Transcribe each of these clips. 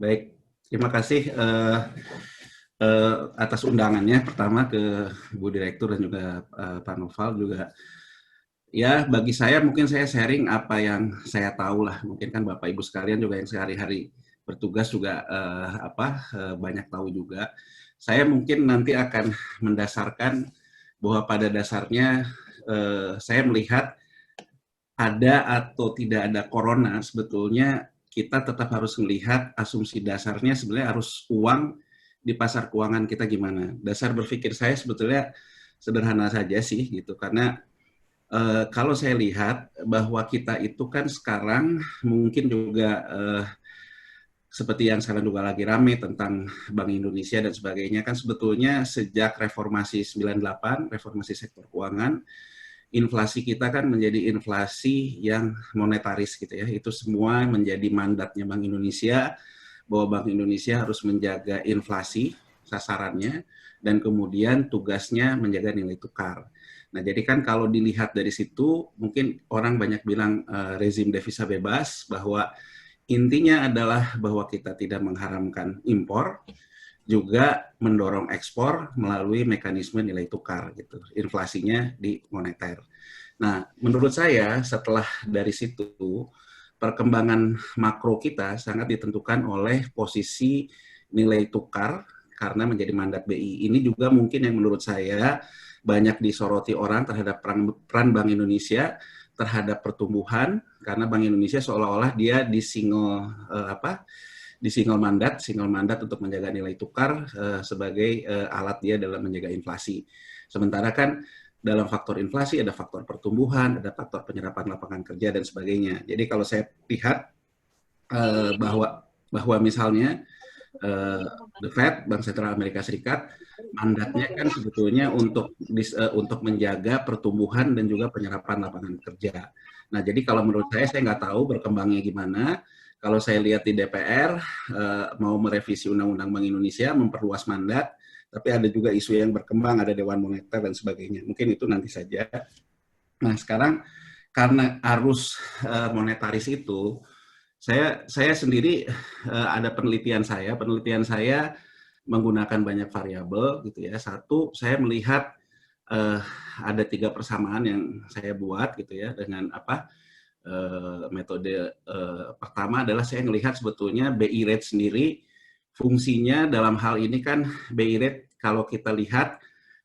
Baik, terima kasih atas undangannya. Pertama ke Bu Direktur dan juga Pak Noval juga. Ya, bagi saya mungkin saya sharing apa yang saya tahu lah. Mungkin kan Bapak Ibu sekalian juga yang sehari-hari bertugas juga banyak tahu juga. Saya mungkin nanti akan mendasarkan bahwa pada dasarnya saya melihat ada atau tidak ada corona, sebetulnya kita tetap harus melihat asumsi dasarnya sebenarnya harus uang di pasar keuangan kita gimana. Dasar berpikir saya sebetulnya sederhana saja sih gitu, karena kalau saya lihat bahwa kita itu kan sekarang mungkin juga seperti yang sekarang juga lagi rame tentang Bank Indonesia dan sebagainya, kan sebetulnya sejak reformasi 98, reformasi sektor keuangan, inflasi kita kan menjadi inflasi yang monetaris gitu ya. Itu semua menjadi mandatnya Bank Indonesia, bahwa Bank Indonesia harus menjaga inflasi sasarannya dan kemudian tugasnya menjaga nilai tukar. Nah, jadi kan kalau dilihat dari situ, mungkin orang banyak bilang rezim devisa bebas, bahwa intinya adalah bahwa kita tidak mengharamkan impor, juga mendorong ekspor melalui mekanisme nilai tukar gitu. Inflasinya di moneter. Nah, menurut saya setelah dari situ perkembangan makro kita sangat ditentukan oleh posisi nilai tukar karena menjadi mandat BI. Ini juga mungkin yang menurut saya banyak disoroti orang terhadap peran Bank Indonesia terhadap pertumbuhan, karena Bank Indonesia seolah-olah dia di single mandat untuk menjaga nilai tukar sebagai alat dia dalam menjaga inflasi. Sementara kan dalam faktor inflasi ada faktor pertumbuhan, ada faktor penyerapan lapangan kerja dan sebagainya. Jadi kalau saya lihat bahwa misalnya The Fed, Bank Sentral Amerika Serikat, mandatnya kan sebetulnya untuk menjaga pertumbuhan dan juga penyerapan lapangan kerja. Nah, jadi kalau menurut saya nggak tahu berkembangnya gimana. Kalau saya lihat di DPR mau merevisi Undang-Undang Bank Indonesia, memperluas mandat, tapi ada juga isu yang berkembang, ada Dewan Moneter dan sebagainya. Mungkin itu nanti saja. Nah, sekarang karena arus monetaris itu, saya sendiri ada penelitian saya menggunakan banyak variabel gitu ya. Satu, saya melihat ada 3 persamaan yang saya buat gitu ya dengan metode pertama adalah saya melihat sebetulnya BI rate sendiri fungsinya dalam hal ini kan BI rate kalau kita lihat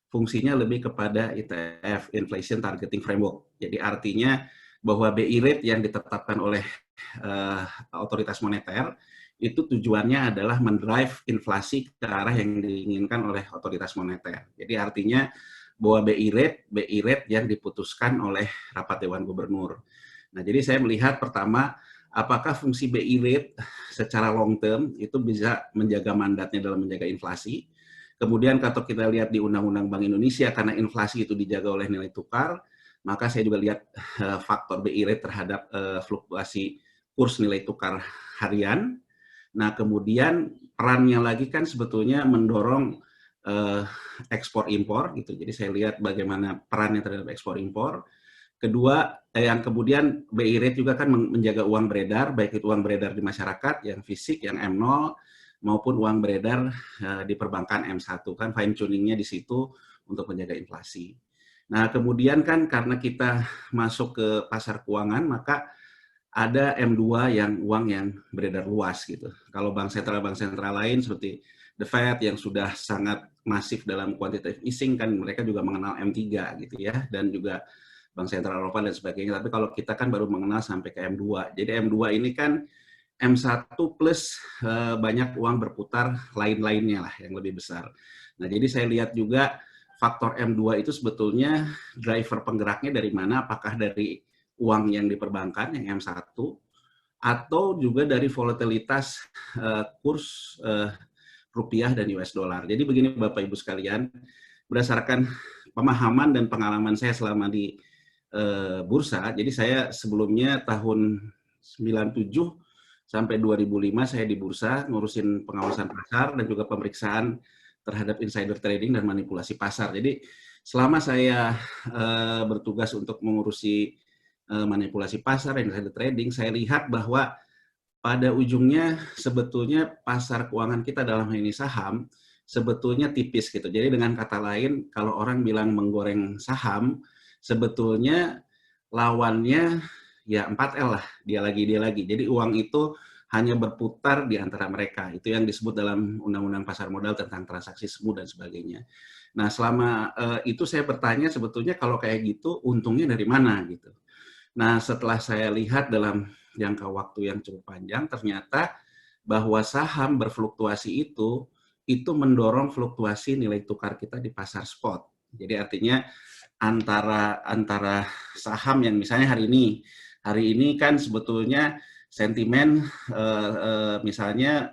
fungsinya lebih kepada ITF, Inflation Targeting Framework. Jadi artinya bahwa BI rate yang ditetapkan oleh otoritas moneter itu tujuannya adalah mendrive inflasi ke arah yang diinginkan oleh otoritas moneter. Jadi artinya bahwa BI rate yang diputuskan oleh rapat Dewan Gubernur. Nah, jadi saya melihat pertama, apakah fungsi BI rate secara long term itu bisa menjaga mandatnya dalam menjaga inflasi. Kemudian kalau kita lihat di Undang-Undang Bank Indonesia, karena inflasi itu dijaga oleh nilai tukar, maka saya juga lihat faktor BI rate terhadap fluktuasi kurs nilai tukar harian. Nah, kemudian perannya lagi kan sebetulnya mendorong ekspor impor gitu. Jadi saya lihat bagaimana perannya terhadap ekspor impor. Kedua, yang kemudian BI rate juga kan menjaga uang beredar, baik itu uang beredar di masyarakat yang fisik, yang M0, maupun uang beredar di perbankan M1, kan fine tuningnya di situ untuk menjaga inflasi. Nah, kemudian kan karena kita masuk ke pasar keuangan, maka ada M2 yang uang yang beredar luas gitu. Kalau bank sentral lain seperti The Fed yang sudah sangat masif dalam quantitative easing, kan mereka juga mengenal M3 gitu ya, dan juga Bank Sentral Eropa dan sebagainya. Tapi kalau kita kan baru mengenal sampai ke M2. Jadi M2 ini kan M1 plus banyak uang berputar lain-lainnya lah yang lebih besar. Nah, jadi saya lihat juga faktor M2 itu sebetulnya driver penggeraknya dari mana, apakah dari uang yang diperbankan yang M1 atau juga dari volatilitas kurs rupiah dan US dollar. Jadi begini Bapak Ibu sekalian, berdasarkan pemahaman dan pengalaman saya selama di bursa, jadi saya sebelumnya tahun 97 sampai 2005 saya di bursa ngurusin pengawasan pasar dan juga pemeriksaan terhadap insider trading dan manipulasi pasar. Jadi selama saya bertugas untuk mengurusi manipulasi pasar dan insider trading, saya lihat bahwa pada ujungnya sebetulnya pasar keuangan kita dalam hal ini saham, sebetulnya tipis gitu. Jadi dengan kata lain, kalau orang bilang menggoreng saham, sebetulnya lawannya ya 4L lah, dia lagi. Jadi uang itu hanya berputar di antara mereka. Itu yang disebut dalam Undang-Undang Pasar Modal tentang transaksi semu dan sebagainya. Nah, selama itu saya bertanya sebetulnya kalau kayak gitu untungnya dari mana gitu. Nah, setelah saya lihat dalam jangka waktu yang cukup panjang, ternyata bahwa saham berfluktuasi itu mendorong fluktuasi nilai tukar kita di pasar spot. Jadi artinya antara saham yang misalnya hari ini kan sebetulnya sentimen misalnya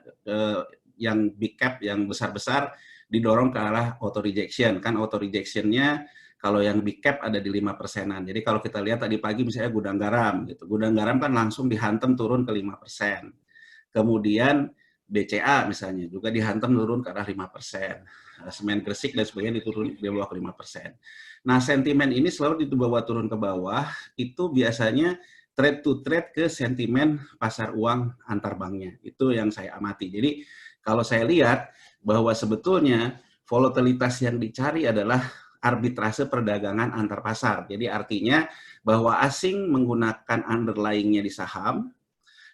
yang big cap yang besar-besar didorong ke arah auto rejection. Kan auto rejectionnya kalau yang big cap ada di 5%-an. Jadi kalau kita lihat tadi pagi misalnya gudang garam gitu. Gudang garam kan langsung dihantam turun ke 5%. Kemudian BCA misalnya juga dihantam turun ke arah 5%. Semen Gresik dan sebagainya diturun di bawah 5%. Nah, sentimen ini selalu dibawa turun ke bawah, itu biasanya trade to trade ke sentimen pasar uang antar banknya. Itu yang saya amati. Jadi kalau saya lihat bahwa sebetulnya volatilitas yang dicari adalah arbitrase perdagangan antar pasar. Jadi artinya bahwa asing menggunakan underlying-nya di saham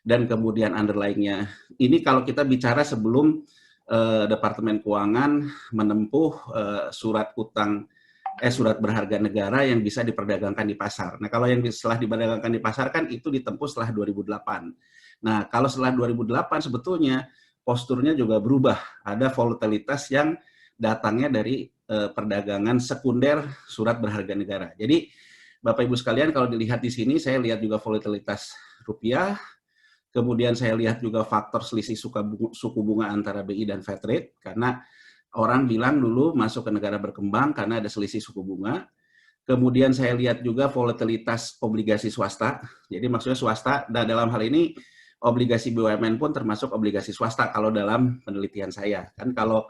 dan kemudian underlying-nya ini kalau kita bicara sebelum Departemen Keuangan menempuh surat berharga negara yang bisa diperdagangkan di pasar. Nah, kalau yang setelah diperdagangkan di pasar kan itu ditempuh setelah 2008. Nah, kalau setelah 2008 sebetulnya posturnya juga berubah. Ada volatilitas yang datangnya dari perdagangan sekunder surat berharga negara. Jadi, Bapak Ibu sekalian, kalau dilihat di sini, saya lihat juga volatilitas rupiah, kemudian saya lihat juga faktor selisih suku bunga antara BI dan Fed rate, karena orang bilang dulu masuk ke negara berkembang karena ada selisih suku bunga. Kemudian saya lihat juga volatilitas obligasi swasta. Jadi maksudnya swasta, dan dalam hal ini obligasi BUMN pun termasuk obligasi swasta kalau dalam penelitian saya. Kan kalau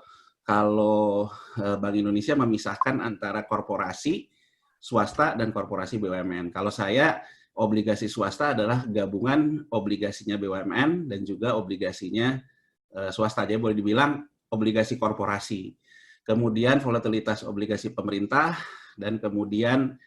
Bank Indonesia memisahkan antara korporasi swasta dan korporasi BUMN. Kalau saya obligasi swasta adalah gabungan obligasinya BUMN dan juga obligasinya swasta. Jadi boleh dibilang obligasi korporasi. Kemudian volatilitas obligasi pemerintah dan kemudian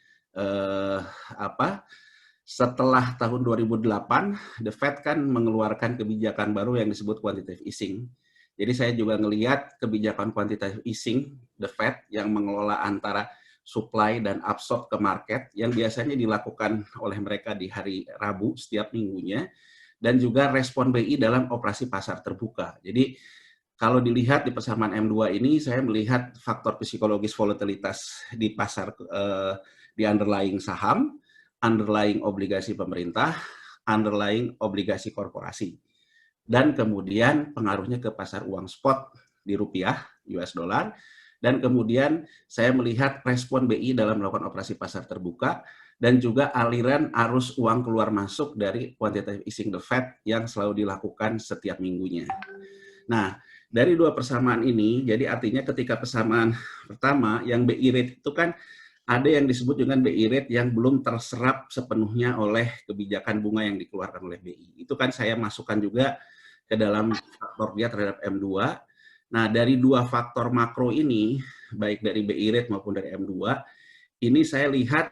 setelah tahun 2008 The Fed kan mengeluarkan kebijakan baru yang disebut quantitative easing. Jadi saya juga ngelihat kebijakan quantitative easing The Fed yang mengelola antara supply dan absorb ke market yang biasanya dilakukan oleh mereka di hari Rabu setiap minggunya, dan juga respon BI dalam operasi pasar terbuka. Jadi kalau dilihat di persamaan M2 ini, saya melihat faktor psikologis volatilitas di pasar, di underlying saham, underlying obligasi pemerintah, underlying obligasi korporasi. Dan kemudian pengaruhnya ke pasar uang spot di rupiah, US dollar, dan kemudian saya melihat respon BI dalam melakukan operasi pasar terbuka, dan juga aliran arus uang keluar masuk dari quantitative easing the Fed yang selalu dilakukan setiap minggunya. Nah, dari dua persamaan ini, jadi artinya ketika persamaan pertama, yang BI rate itu kan ada yang disebut dengan BI rate yang belum terserap sepenuhnya oleh kebijakan bunga yang dikeluarkan oleh BI. Itu kan saya masukkan juga ke dalam faktor dia terhadap M2. Nah, dari dua faktor makro ini, baik dari BI rate maupun dari M2, ini saya lihat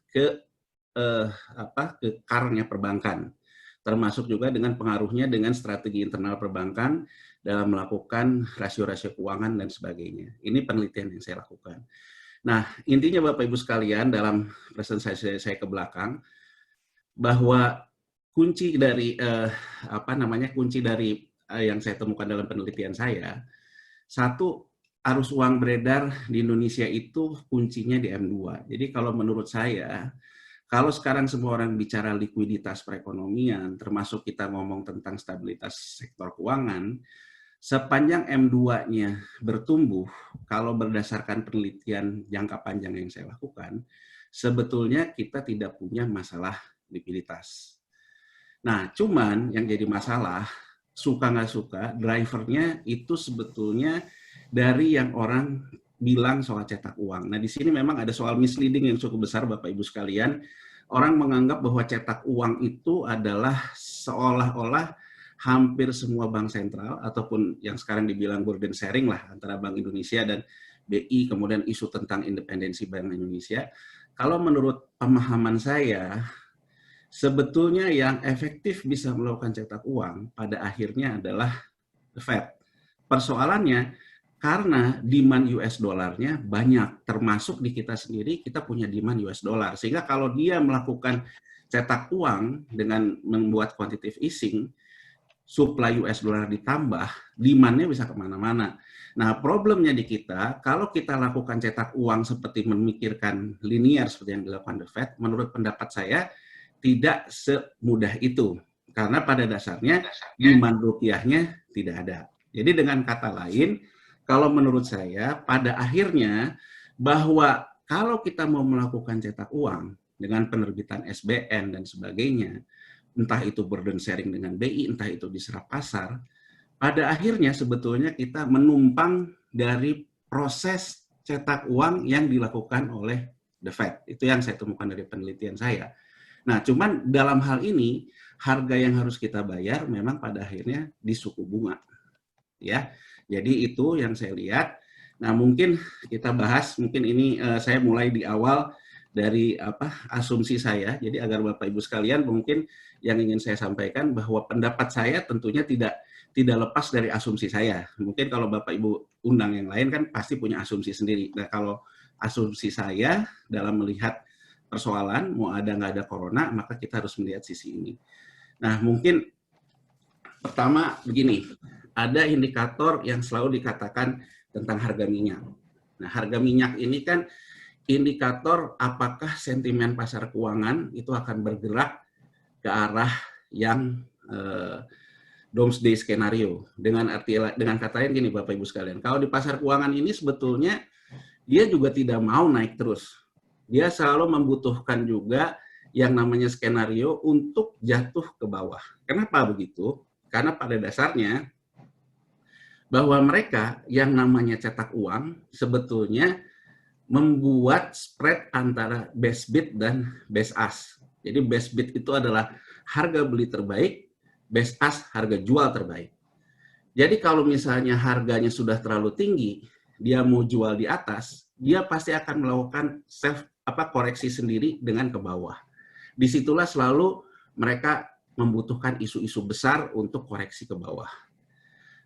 ke CAR-nya perbankan, termasuk juga dengan pengaruhnya dengan strategi internal perbankan dalam melakukan rasio-rasio keuangan dan sebagainya. Ini penelitian yang saya lakukan. Nah, intinya Bapak Ibu sekalian dalam presentasi saya ke belakang, bahwa kunci dari yang saya temukan dalam penelitian saya, satu, arus uang beredar di Indonesia itu kuncinya di M2. Jadi kalau menurut saya, kalau sekarang semua orang bicara likuiditas perekonomian, termasuk kita ngomong tentang stabilitas sektor keuangan, sepanjang M2-nya bertumbuh, kalau berdasarkan penelitian jangka panjang yang saya lakukan, sebetulnya kita tidak punya masalah likuiditas. Nah, cuman yang jadi masalah, suka nggak suka, drivernya itu sebetulnya dari yang orang bilang soal cetak uang. Nah, di sini memang ada soal misleading yang cukup besar, Bapak Ibu sekalian. Orang menganggap bahwa cetak uang itu adalah seolah-olah hampir semua bank sentral ataupun yang sekarang dibilang burden sharing lah antara Bank Indonesia dan BI, kemudian isu tentang independensi Bank Indonesia. Kalau menurut pemahaman saya, sebetulnya yang efektif bisa melakukan cetak uang pada akhirnya adalah the Fed. Persoalannya karena demand US dollarnya banyak, termasuk di kita sendiri kita punya demand US dollar, sehingga kalau dia melakukan cetak uang dengan membuat quantitative easing, supply US dollar ditambah, demand-nya bisa kemana-mana. Nah, problemnya di kita, kalau kita lakukan cetak uang seperti memikirkan linear seperti yang dilakukan The Fed, menurut pendapat saya tidak semudah itu. Karena pada dasarnya demand rupiahnya tidak ada. Jadi dengan kata lain, kalau menurut saya pada akhirnya bahwa kalau kita mau melakukan cetak uang dengan penerbitan SBN dan sebagainya, entah itu burden sharing dengan BI, entah itu diserap pasar, pada akhirnya sebetulnya kita menumpang dari proses cetak uang yang dilakukan oleh The Fed. Itu yang saya temukan dari penelitian saya. Nah, cuman dalam hal ini, harga yang harus kita bayar memang pada akhirnya di suku bunga. Ya, jadi itu yang saya lihat. Nah, mungkin kita bahas, mungkin ini saya mulai di awal dari asumsi saya. Jadi agar Bapak Ibu sekalian mungkin yang ingin saya sampaikan bahwa pendapat saya tentunya tidak lepas dari asumsi saya. Mungkin kalau Bapak Ibu undang yang lain kan pasti punya asumsi sendiri. Nah, kalau asumsi saya dalam melihat persoalan mau ada nggak ada corona, maka kita harus melihat sisi ini. Nah, mungkin pertama begini, ada indikator yang selalu dikatakan tentang harga minyak. Nah, harga minyak ini kan indikator apakah sentimen pasar keuangan itu akan bergerak ke arah yang doomsday skenario. Dengan kata lain gini Bapak Ibu sekalian, kalau di pasar keuangan ini sebetulnya dia juga tidak mau naik terus. Dia selalu membutuhkan juga yang namanya skenario untuk jatuh ke bawah. Kenapa begitu? Karena pada dasarnya bahwa mereka yang namanya cetak uang sebetulnya membuat spread antara base bid dan base ask. Jadi base bid itu adalah harga beli terbaik, base ask harga jual terbaik. Jadi kalau misalnya harganya sudah terlalu tinggi, dia mau jual di atas, dia pasti akan melakukan koreksi sendiri dengan ke bawah. Disitulah selalu mereka membutuhkan isu-isu besar untuk koreksi ke bawah.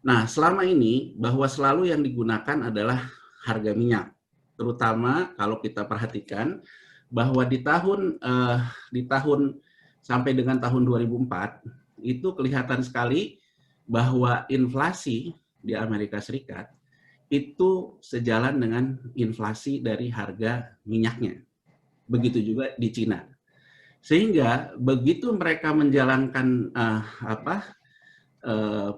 Nah, selama ini bahwa selalu yang digunakan adalah harga minyak. Terutama kalau kita perhatikan bahwa di tahun sampai dengan tahun 2004 itu kelihatan sekali bahwa inflasi di Amerika Serikat itu sejalan dengan inflasi dari harga minyaknya. Begitu juga di Cina. Sehingga begitu mereka menjalankan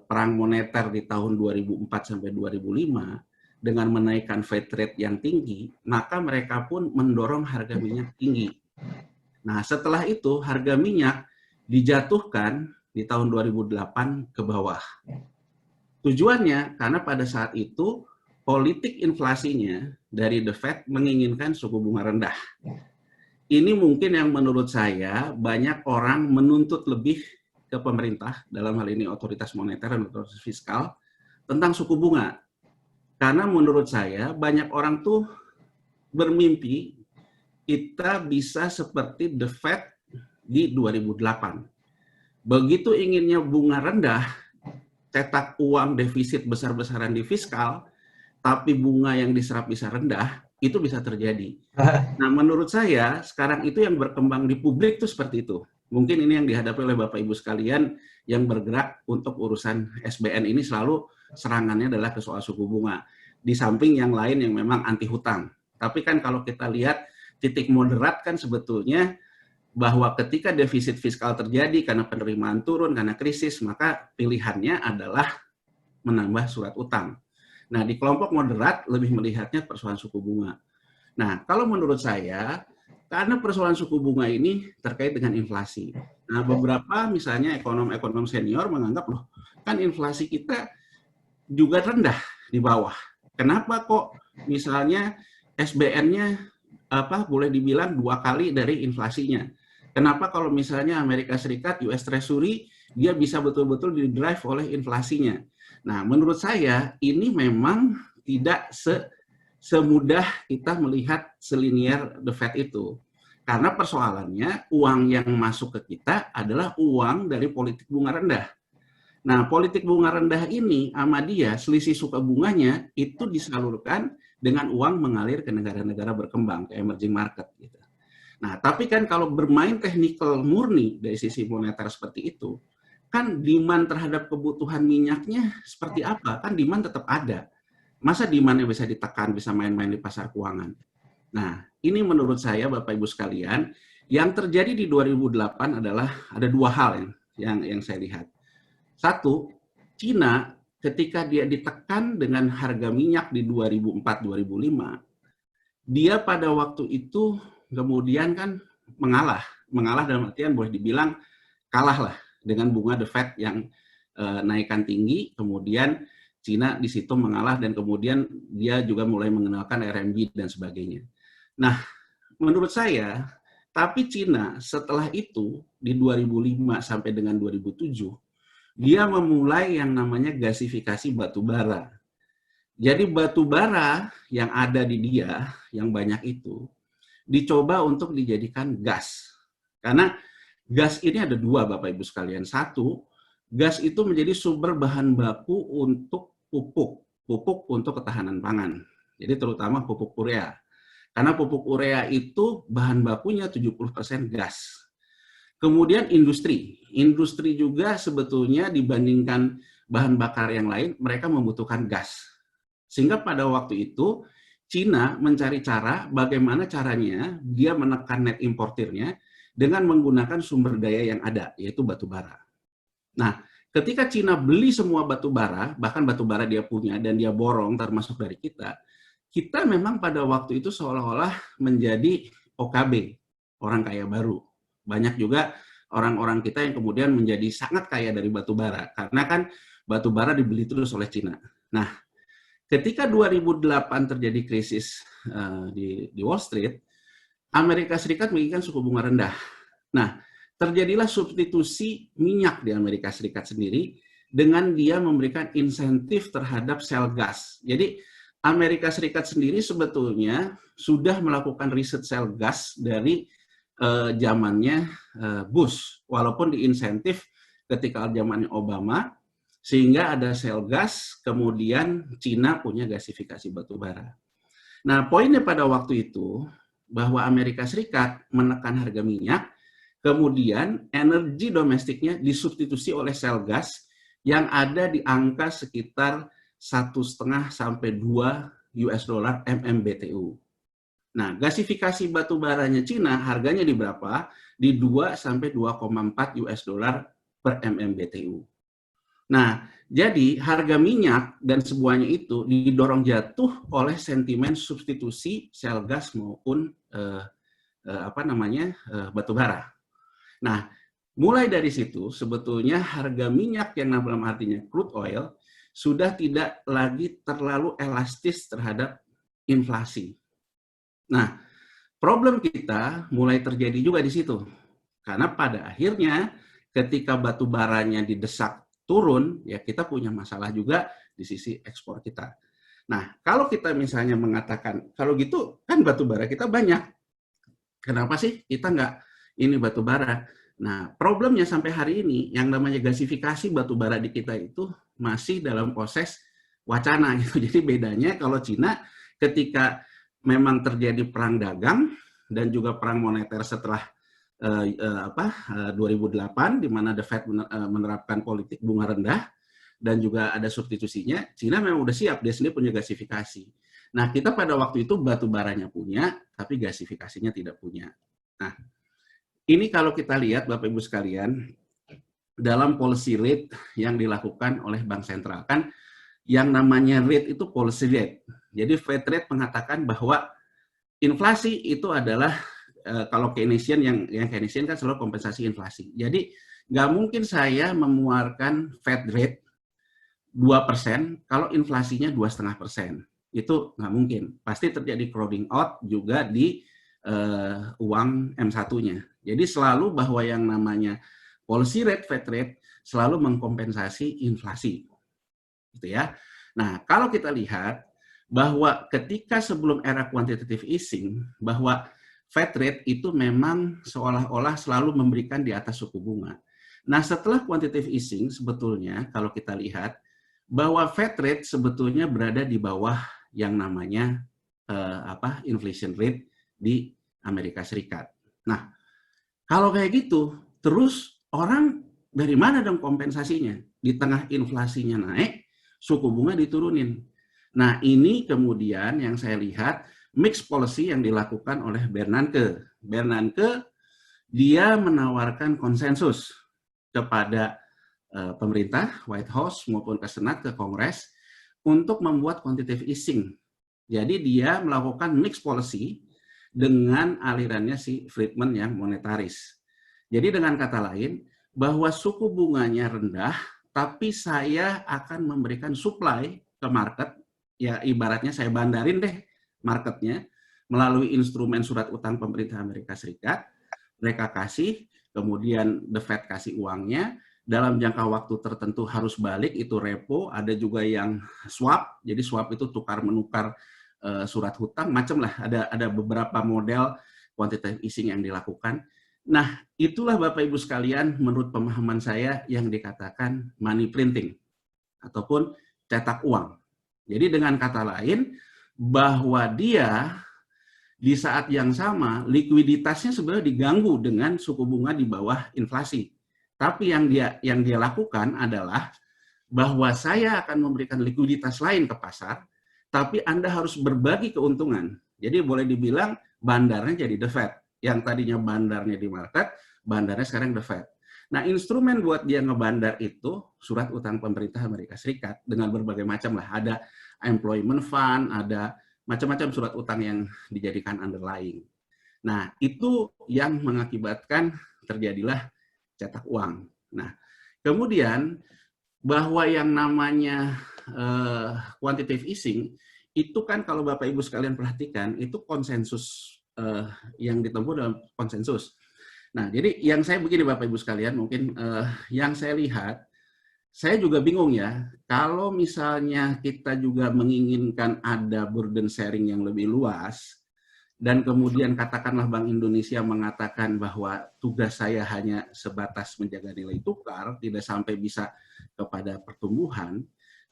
perang moneter di tahun 2004 sampai 2005 dengan menaikkan Fed rate yang tinggi, maka mereka pun mendorong harga minyak tinggi. Nah, setelah itu harga minyak dijatuhkan di tahun 2008 ke bawah. Tujuannya karena pada saat itu politik inflasinya dari The Fed menginginkan suku bunga rendah. Ini mungkin yang menurut saya banyak orang menuntut lebih ke pemerintah, dalam hal ini otoritas moneter dan otoritas fiskal, tentang suku bunga. Karena menurut saya banyak orang tuh bermimpi kita bisa seperti The Fed di 2008. Begitu inginnya bunga rendah, cetak uang defisit besar-besaran di fiskal, tapi bunga yang diserap bisa rendah, itu bisa terjadi. Nah, menurut saya sekarang itu yang berkembang di publik itu seperti itu. Mungkin ini yang dihadapi oleh Bapak Ibu sekalian yang bergerak untuk urusan SBN ini selalu serangannya adalah ke soal suku bunga. Di samping yang lain yang memang anti hutang. Tapi kan kalau kita lihat titik moderat kan sebetulnya bahwa ketika defisit fiskal terjadi karena penerimaan turun, karena krisis, maka pilihannya adalah menambah surat utang. Nah, di kelompok moderat lebih melihatnya persoalan suku bunga. Nah, kalau menurut saya, karena persoalan suku bunga ini terkait dengan inflasi. Nah, beberapa misalnya ekonom-ekonom senior menganggap, loh, kan inflasi kita juga rendah di bawah. Kenapa kok misalnya SBN-nya boleh dibilang 2 kali dari inflasinya? Kenapa kalau misalnya Amerika Serikat US Treasury dia bisa betul-betul didrive oleh inflasinya. Nah, menurut saya ini memang tidak semudah kita melihat selinier The Fed itu. Karena persoalannya uang yang masuk ke kita adalah uang dari politik bunga rendah. Nah, politik bunga rendah ini sama dia selisih suku bunganya itu disalurkan dengan uang mengalir ke negara-negara berkembang, ke emerging market gitu. Nah, tapi kan kalau bermain technical murni dari sisi moneter seperti itu, kan demand terhadap kebutuhan minyaknya seperti apa? Kan demand tetap ada. Masa demand-nya bisa ditekan, bisa main-main di pasar keuangan? Nah, ini menurut saya Bapak Ibu sekalian, yang terjadi di 2008 adalah ada dua hal yang saya lihat. Satu, Cina ketika dia ditekan dengan harga minyak di 2004-2005, dia pada waktu itu kemudian kan mengalah dalam artian boleh dibilang kalah lah dengan bunga The Fed yang naikkan tinggi, kemudian Cina di situ mengalah dan kemudian dia juga mulai mengenalkan RMB dan sebagainya. Nah, menurut saya, tapi Cina setelah itu di 2005 sampai dengan 2007, dia memulai yang namanya gasifikasi batu bara. Jadi batu bara yang ada di dia, yang banyak itu, dicoba untuk dijadikan gas. Karena gas ini ada dua Bapak Ibu sekalian. Satu, gas itu menjadi sumber bahan baku untuk pupuk untuk ketahanan pangan. Jadi terutama pupuk urea. Karena pupuk urea itu bahan bakunya 70% gas. Kemudian industri juga sebetulnya dibandingkan bahan bakar yang lain, mereka membutuhkan gas. Sehingga pada waktu itu, Cina mencari cara bagaimana caranya dia menekan net importirnya dengan menggunakan sumber daya yang ada, yaitu batu bara. Nah, ketika Cina beli semua batu bara, bahkan batu bara dia punya dan dia borong termasuk dari kita memang pada waktu itu seolah-olah menjadi OKB, orang kaya baru. Banyak juga orang-orang kita yang kemudian menjadi sangat kaya dari batu bara, karena kan batu bara dibeli terus oleh Cina. Nah, ketika 2008 terjadi krisis di Wall Street, Amerika Serikat menginginkan suku bunga rendah. Nah, terjadilah substitusi minyak di Amerika Serikat sendiri dengan dia memberikan insentif terhadap sel gas. Jadi, Amerika Serikat sendiri sebetulnya sudah melakukan riset sel gas dari zamannya Bush, walaupun diinsentif ketika zamannya Obama, sehingga ada sel gas, kemudian Cina punya gasifikasi batu bara. Nah, poinnya pada waktu itu, bahwa Amerika Serikat menekan harga minyak, kemudian energi domestiknya disubstitusi oleh sel gas yang ada di angka sekitar 1,5 sampai 2 US dollar MMBTU. Nah, gasifikasi batu baranya Cina harganya di berapa? Di 2 sampai 2,4 US dollar per MMBTU. Nah, jadi harga minyak dan semuanya itu didorong jatuh oleh sentimen substitusi sel gas maupun batu bara. Nah, mulai dari situ sebetulnya harga minyak yang dalam artinya crude oil sudah tidak lagi terlalu elastis terhadap inflasi. Nah, problem kita mulai terjadi juga di situ. Karena pada akhirnya ketika batu baranya didesak turun, ya kita punya masalah juga di sisi ekspor kita. Nah, kalau kita misalnya mengatakan, kalau gitu kan batu bara kita banyak. Kenapa sih kita nggak ini batu bara? Nah, problemnya sampai hari ini, yang namanya gasifikasi batu bara di kita itu masih dalam proses wacana gitu. Jadi bedanya kalau Cina ketika memang terjadi perang dagang dan juga perang moneter setelah 2008 di mana The Fed menerapkan politik bunga rendah dan juga ada substitusinya, Cina memang udah siap, dia sendiri punya gasifikasi. Nah, kita pada waktu itu batu baranya punya, tapi gasifikasinya tidak punya. Nah, ini kalau kita lihat Bapak Ibu sekalian, dalam policy rate yang dilakukan oleh Bank Sentral, kan yang namanya rate itu policy rate. Jadi Fed rate mengatakan bahwa inflasi itu adalah kalau Keynesian yang Keynesian kan selalu kompensasi inflasi. Jadi nggak mungkin saya memuarkan Fed rate 2% kalau inflasinya 2,5%. Itu nggak mungkin. Pasti terjadi crowding out juga di uang M1-nya. Jadi selalu bahwa yang namanya policy rate, Fed rate selalu mengkompensasi inflasi. Gitu ya. Nah, kalau kita lihat bahwa ketika sebelum era quantitative easing, bahwa Fed rate itu memang seolah-olah selalu memberikan di atas suku bunga. Nah, setelah quantitative easing sebetulnya kalau kita lihat bahwa Fed rate sebetulnya berada di bawah yang namanya inflation rate di Amerika Serikat. Nah, kalau kayak gitu, terus orang dari mana dong kompensasinya? Di tengah inflasinya naik, suku bunga diturunin. Nah, ini kemudian yang saya lihat mixed policy yang dilakukan oleh Bernanke. Bernanke dia menawarkan konsensus kepada pemerintah, White House maupun ke Senat, ke Kongres untuk membuat quantitative easing. Jadi dia melakukan mixed policy dengan alirannya si Friedman yang monetaris. Jadi dengan kata lain, bahwa suku bunganya rendah, tapi saya akan memberikan supply ke market, ya ibaratnya saya bandarin deh marketnya, melalui instrumen surat utang pemerintah Amerika Serikat, mereka kasih, kemudian The Fed kasih uangnya, dalam jangka waktu tertentu harus balik, itu repo, ada juga yang swap, jadi swap itu tukar-menukar surat hutang, macam lah, ada beberapa model quantitative easing yang dilakukan. Nah, itulah Bapak Ibu sekalian menurut pemahaman saya yang dikatakan money printing ataupun cetak uang. Jadi dengan kata lain bahwa dia di saat yang sama likuiditasnya sebenarnya diganggu dengan suku bunga di bawah inflasi. Tapi yang dia lakukan adalah bahwa saya akan memberikan likuiditas lain ke pasar, tapi Anda harus berbagi keuntungan. Jadi boleh dibilang bandarnya jadi The Fed. Yang tadinya bandarnya di market, bandarnya sekarang The Fed. Nah, instrumen buat dia ngebandar itu surat utang pemerintah Amerika Serikat dengan berbagai macam lah. Ada employment fund, ada macam-macam surat utang yang dijadikan underlying. Nah, itu yang mengakibatkan terjadilah cetak uang. Nah, kemudian bahwa yang namanya quantitative easing itu kan kalau Bapak Ibu sekalian perhatikan itu konsensus yang ditempuh dalam konsensus. Nah, jadi yang saya begini Bapak Ibu sekalian, mungkin yang saya lihat, saya juga bingung ya, kalau misalnya kita juga menginginkan ada burden sharing yang lebih luas, dan kemudian katakanlah Bank Indonesia mengatakan bahwa tugas saya hanya sebatas menjaga nilai tukar, tidak sampai bisa kepada pertumbuhan.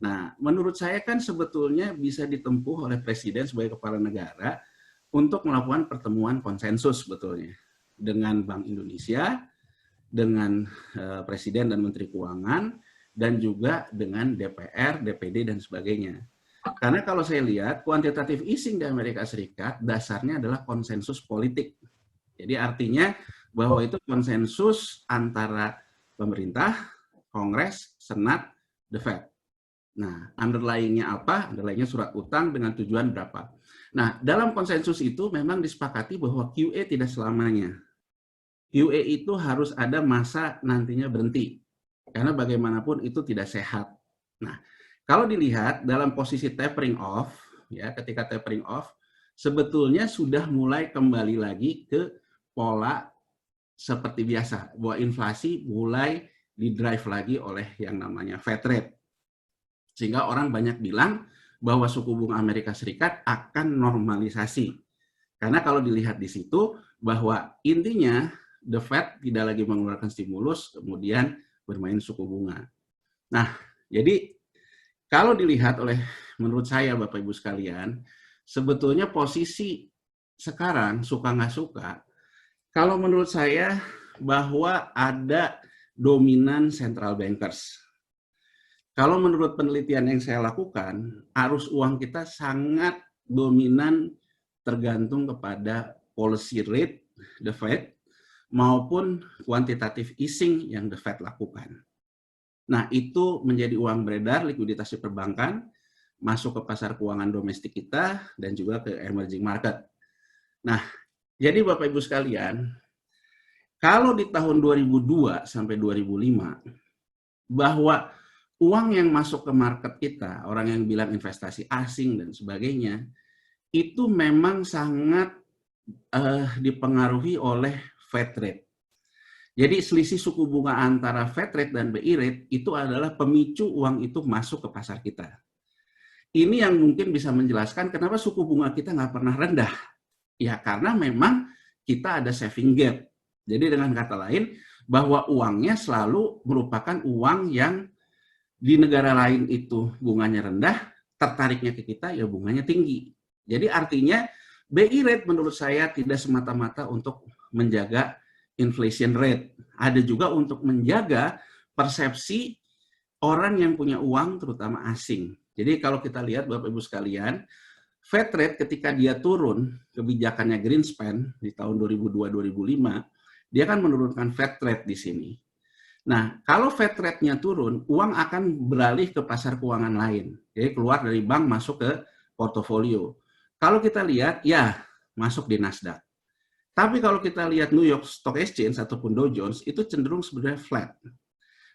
Nah, menurut saya kan sebetulnya bisa ditempuh oleh Presiden sebagai kepala negara untuk melakukan pertemuan konsensus sebetulnya dengan Bank Indonesia, dengan Presiden dan Menteri Keuangan, dan juga dengan DPR, DPD, dan sebagainya. Karena kalau saya lihat, quantitative easing di Amerika Serikat dasarnya adalah konsensus politik. Jadi artinya bahwa itu konsensus antara pemerintah, Kongres, Senat, The Fed. Nah, underlying-nya apa? Underlying-nya surat utang dengan tujuan berapa. Nah, dalam konsensus itu memang disepakati bahwa QE tidak selamanya. QE itu harus ada masa nantinya berhenti. Karena bagaimanapun itu tidak sehat. Nah, kalau dilihat dalam posisi tapering off, ya ketika tapering off, sebetulnya sudah mulai kembali lagi ke pola seperti biasa, bahwa inflasi mulai didrive lagi oleh yang namanya Fed rate. Sehingga orang banyak bilang bahwa suku bunga Amerika Serikat akan normalisasi. Karena kalau dilihat di situ, bahwa intinya The Fed tidak lagi mengeluarkan stimulus, kemudian bermain suku bunga. Nah, jadi kalau dilihat oleh menurut saya Bapak Ibu sekalian, sebetulnya posisi sekarang suka nggak suka, kalau menurut saya bahwa ada dominan central bankers. Kalau menurut penelitian yang saya lakukan, arus uang kita sangat dominan tergantung kepada policy rate The Fed maupun quantitative easing yang The Fed lakukan. Nah, itu menjadi uang beredar, likuiditas di perbankan, masuk ke pasar keuangan domestik kita, dan juga ke emerging market. Nah, jadi Bapak Ibu sekalian, kalau di tahun 2002 sampai 2005, bahwa uang yang masuk ke market kita, orang yang bilang investasi asing dan sebagainya, itu memang sangat dipengaruhi oleh Fed rate. Jadi selisih suku bunga antara Fed rate dan BI rate itu adalah pemicu uang itu masuk ke pasar kita. Ini yang mungkin bisa menjelaskan kenapa suku bunga kita nggak pernah rendah. Ya karena memang kita ada saving gap. Jadi dengan kata lain, bahwa uangnya selalu merupakan uang yang di negara lain itu bunganya rendah, tertariknya ke kita ya bunganya tinggi. Jadi artinya BI rate menurut saya tidak semata-mata untuk menjaga inflation rate. Ada juga untuk menjaga persepsi orang yang punya uang terutama asing. Jadi kalau kita lihat Bapak Ibu sekalian, Fed rate ketika dia turun, kebijakannya Greenspan di tahun 2002-2005, dia kan menurunkan Fed rate di sini. Nah, kalau Fed rate-nya turun, uang akan beralih ke pasar keuangan lain. Jadi keluar dari bank masuk ke portofolio. Kalau kita lihat, ya masuk di Nasdaq. Tapi kalau kita lihat New York Stock Exchange ataupun Dow Jones, itu cenderung sebenarnya flat.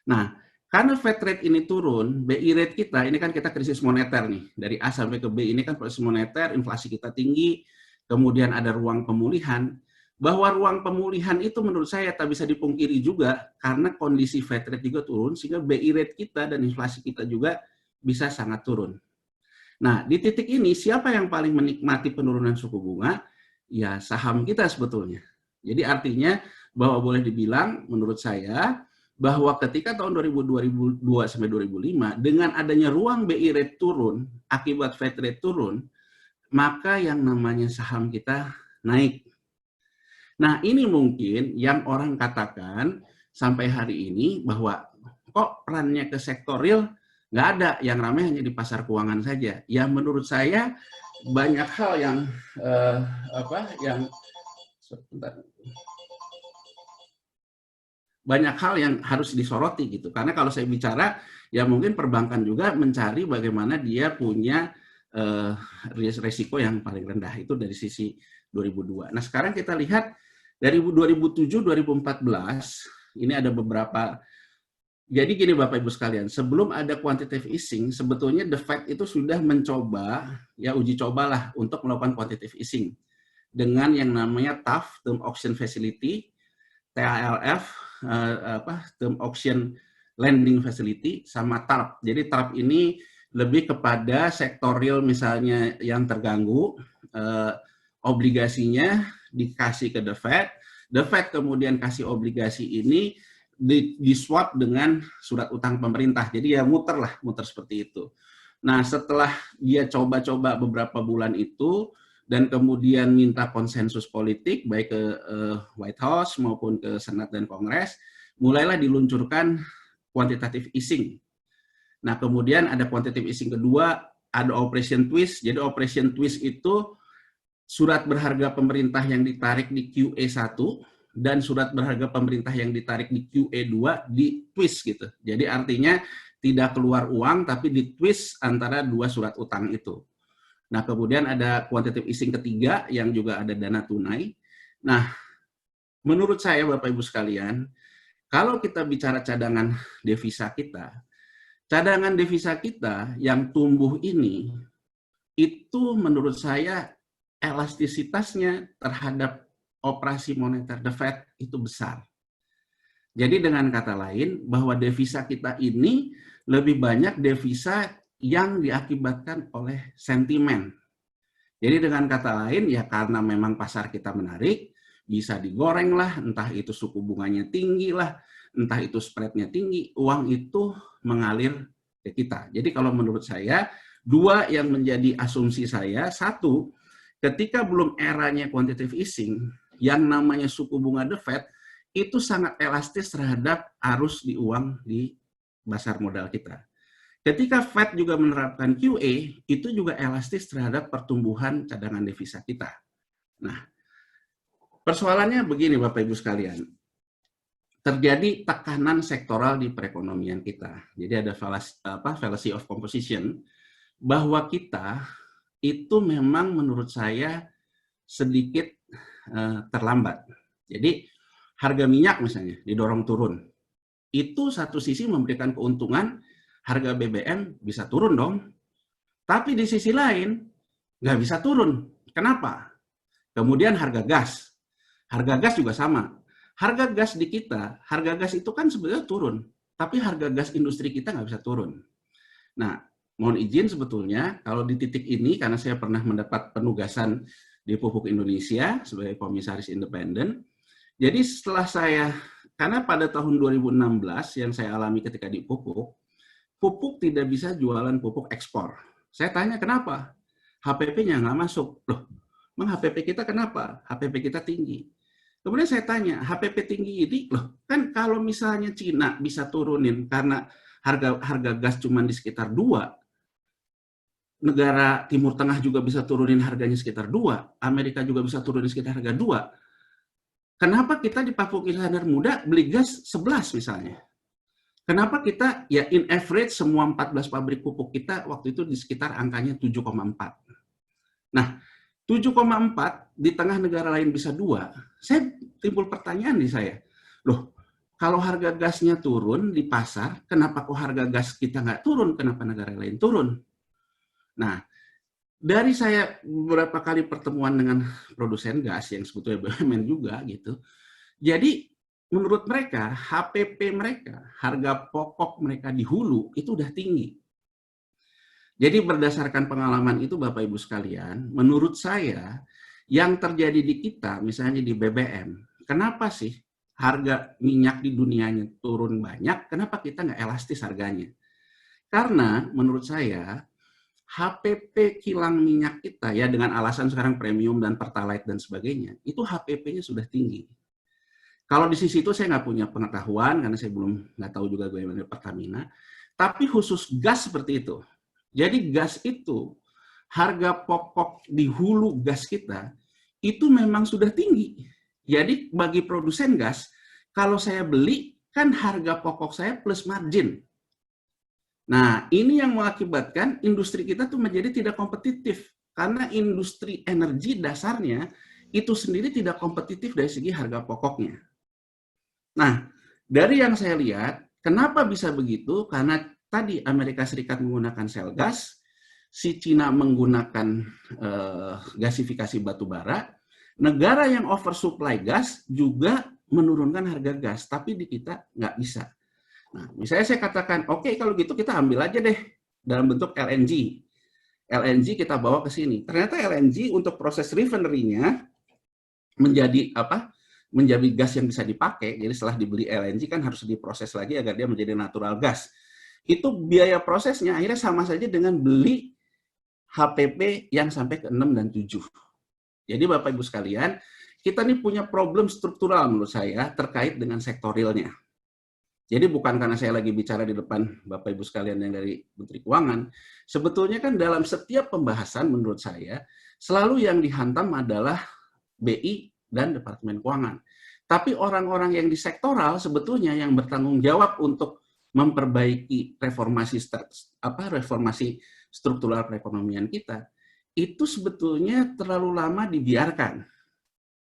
Nah, karena Fed rate ini turun, BI rate kita, ini kan kita krisis moneter nih. Dari A sampai ke B ini kan krisis moneter, inflasi kita tinggi, kemudian ada ruang pemulihan. Bahwa ruang pemulihan itu menurut saya tak bisa dipungkiri juga karena kondisi Fed rate juga turun, sehingga BI rate kita dan inflasi kita juga bisa sangat turun. Nah, di titik ini siapa yang paling menikmati penurunan suku bunga? Ya, saham kita sebetulnya. Jadi artinya bahwa boleh dibilang menurut saya bahwa ketika tahun 2002 sampai 2005 dengan adanya ruang BI rate turun akibat Fed rate turun, maka yang namanya saham kita naik. Nah, ini mungkin yang orang katakan sampai hari ini bahwa kok perannya ke sektor real nggak ada, yang ramai hanya di pasar keuangan saja. Ya menurut saya banyak hal yang banyak hal yang harus disoroti gitu. Karena kalau saya bicara ya mungkin perbankan juga mencari bagaimana dia punya resiko yang paling rendah itu dari sisi 2002. Nah, sekarang kita lihat dari 2007-2014 ini ada beberapa. Jadi gini Bapak Ibu sekalian, sebelum ada quantitative easing, sebetulnya the Fed itu sudah mencoba, ya uji cobalah untuk melakukan quantitative easing dengan yang namanya TAF, Term Auction Facility, TALF, Term Auction Lending Facility, sama TARP. Jadi TARP ini lebih kepada sektor real misalnya yang terganggu, obligasinya dikasih ke the Fed kemudian kasih obligasi ini di swap dengan surat utang pemerintah. Jadi ya muter seperti itu. Nah, setelah dia coba-coba beberapa bulan itu dan kemudian minta konsensus politik baik ke White House maupun ke Senat dan Kongres, mulailah diluncurkan quantitative easing. Nah, kemudian ada quantitative easing kedua, ada Operation Twist. Jadi Operation Twist itu surat berharga pemerintah yang ditarik di QE1 dan surat berharga pemerintah yang ditarik di QE2 di twist gitu. Jadi artinya tidak keluar uang tapi di twist antara dua surat utang itu. Nah, kemudian ada quantitative easing ketiga yang juga ada dana tunai. Nah, menurut saya Bapak Ibu sekalian, kalau kita bicara cadangan devisa kita yang tumbuh ini itu menurut saya elastisitasnya terhadap operasi moneter the Fed itu besar. Jadi dengan kata lain bahwa devisa kita ini lebih banyak devisa yang diakibatkan oleh sentimen. Jadi dengan kata lain ya karena memang pasar kita menarik, bisa digoreng lah, entah itu suku bunganya tinggi lah, entah itu spreadnya tinggi, uang itu mengalir ke kita. Jadi kalau menurut saya, dua yang menjadi asumsi saya, satu, ketika belum eranya quantitative easing, yang namanya suku bunga the Fed itu sangat elastis terhadap arus di uang di pasar modal kita. Ketika Fed juga menerapkan QE, itu juga elastis terhadap pertumbuhan cadangan devisa kita. Nah, persoalannya begini Bapak Ibu sekalian, terjadi tekanan sektoral di perekonomian kita. Jadi ada fallacy of composition, bahwa kita itu memang menurut saya sedikit terlambat. Jadi harga minyak misalnya didorong turun. Itu satu sisi memberikan keuntungan, harga BBM bisa turun dong. Tapi di sisi lain nggak bisa turun. Kenapa? Kemudian harga gas juga sama. harga gas di kita, harga gas itu kan sebenarnya turun, tapi harga gas industri kita nggak bisa turun. Nah, mohon izin sebetulnya kalau di titik ini, karena saya pernah mendapat penugasan di Pupuk Indonesia sebagai komisaris independen, jadi setelah karena pada tahun 2016 yang saya alami ketika di Pupuk, Pupuk tidak bisa jualan pupuk ekspor. Saya tanya kenapa? HPP-nya nggak masuk. Loh, emang HPP kita kenapa? HPP kita tinggi. Kemudian saya tanya, HPP tinggi ini, loh kan kalau misalnya Cina bisa turunin karena harga gas cuma di sekitar 2, negara Timur Tengah juga bisa turunin harganya sekitar 2, Amerika juga bisa turunin sekitar harga 2, kenapa kita di Papua Iskandar Muda beli gas 11 misalnya? Kenapa kita, ya in average semua 14 pabrik pupuk kita waktu itu di sekitar angkanya 7,4. Nah, 7,4 di tengah negara lain bisa 2, saya timbul pertanyaan di saya, loh kalau harga gasnya turun di pasar, kenapa kok harga gas kita nggak turun, kenapa negara lain turun? Nah, dari saya beberapa kali pertemuan dengan produsen gas yang sebetulnya BUMN juga gitu, jadi menurut mereka, HPP mereka, harga pokok mereka di hulu itu udah tinggi. Jadi berdasarkan pengalaman itu Bapak Ibu sekalian, menurut saya yang terjadi di kita, misalnya di BBM, kenapa sih harga minyak di dunianya turun banyak, kenapa kita nggak elastis harganya? Karena menurut saya, HPP kilang minyak kita ya dengan alasan sekarang premium dan pertalite dan sebagainya, itu HPP-nya sudah tinggi. Kalau di sisi itu saya nggak punya pengetahuan karena saya nggak tahu juga bagaimana Pertamina. Tapi khusus gas seperti itu. Jadi gas itu harga pokok di hulu gas kita itu memang sudah tinggi. Jadi bagi produsen gas, kalau saya beli kan harga pokok saya plus margin. Nah ini yang mengakibatkan industri kita tuh menjadi tidak kompetitif karena industri energi dasarnya itu sendiri tidak kompetitif dari segi harga pokoknya. Nah, dari yang saya lihat, kenapa bisa begitu? Karena tadi Amerika Serikat menggunakan shale gas, si Cina menggunakan gasifikasi batu bara, negara yang oversupply gas juga menurunkan harga gas, tapi di kita nggak bisa. Nah, misalnya saya katakan, oke, kalau gitu kita ambil aja deh dalam bentuk LNG. LNG kita bawa ke sini. Ternyata LNG untuk proses refinery-nya menjadi menjadi gas yang bisa dipakai. Jadi setelah dibeli LNG kan harus diproses lagi agar dia menjadi natural gas. Itu biaya prosesnya akhirnya sama saja dengan beli HPP yang sampai ke 6 dan 7. Jadi Bapak Ibu sekalian, kita ini punya problem struktural menurut saya terkait dengan sektor realnya. Jadi bukan karena saya lagi bicara di depan Bapak Ibu sekalian yang dari Menteri Keuangan, sebetulnya kan dalam setiap pembahasan menurut saya selalu yang dihantam adalah BI dan Departemen Keuangan. Tapi orang-orang yang di sektoral sebetulnya yang bertanggung jawab untuk memperbaiki reformasi struktural perekonomian kita, itu sebetulnya terlalu lama dibiarkan.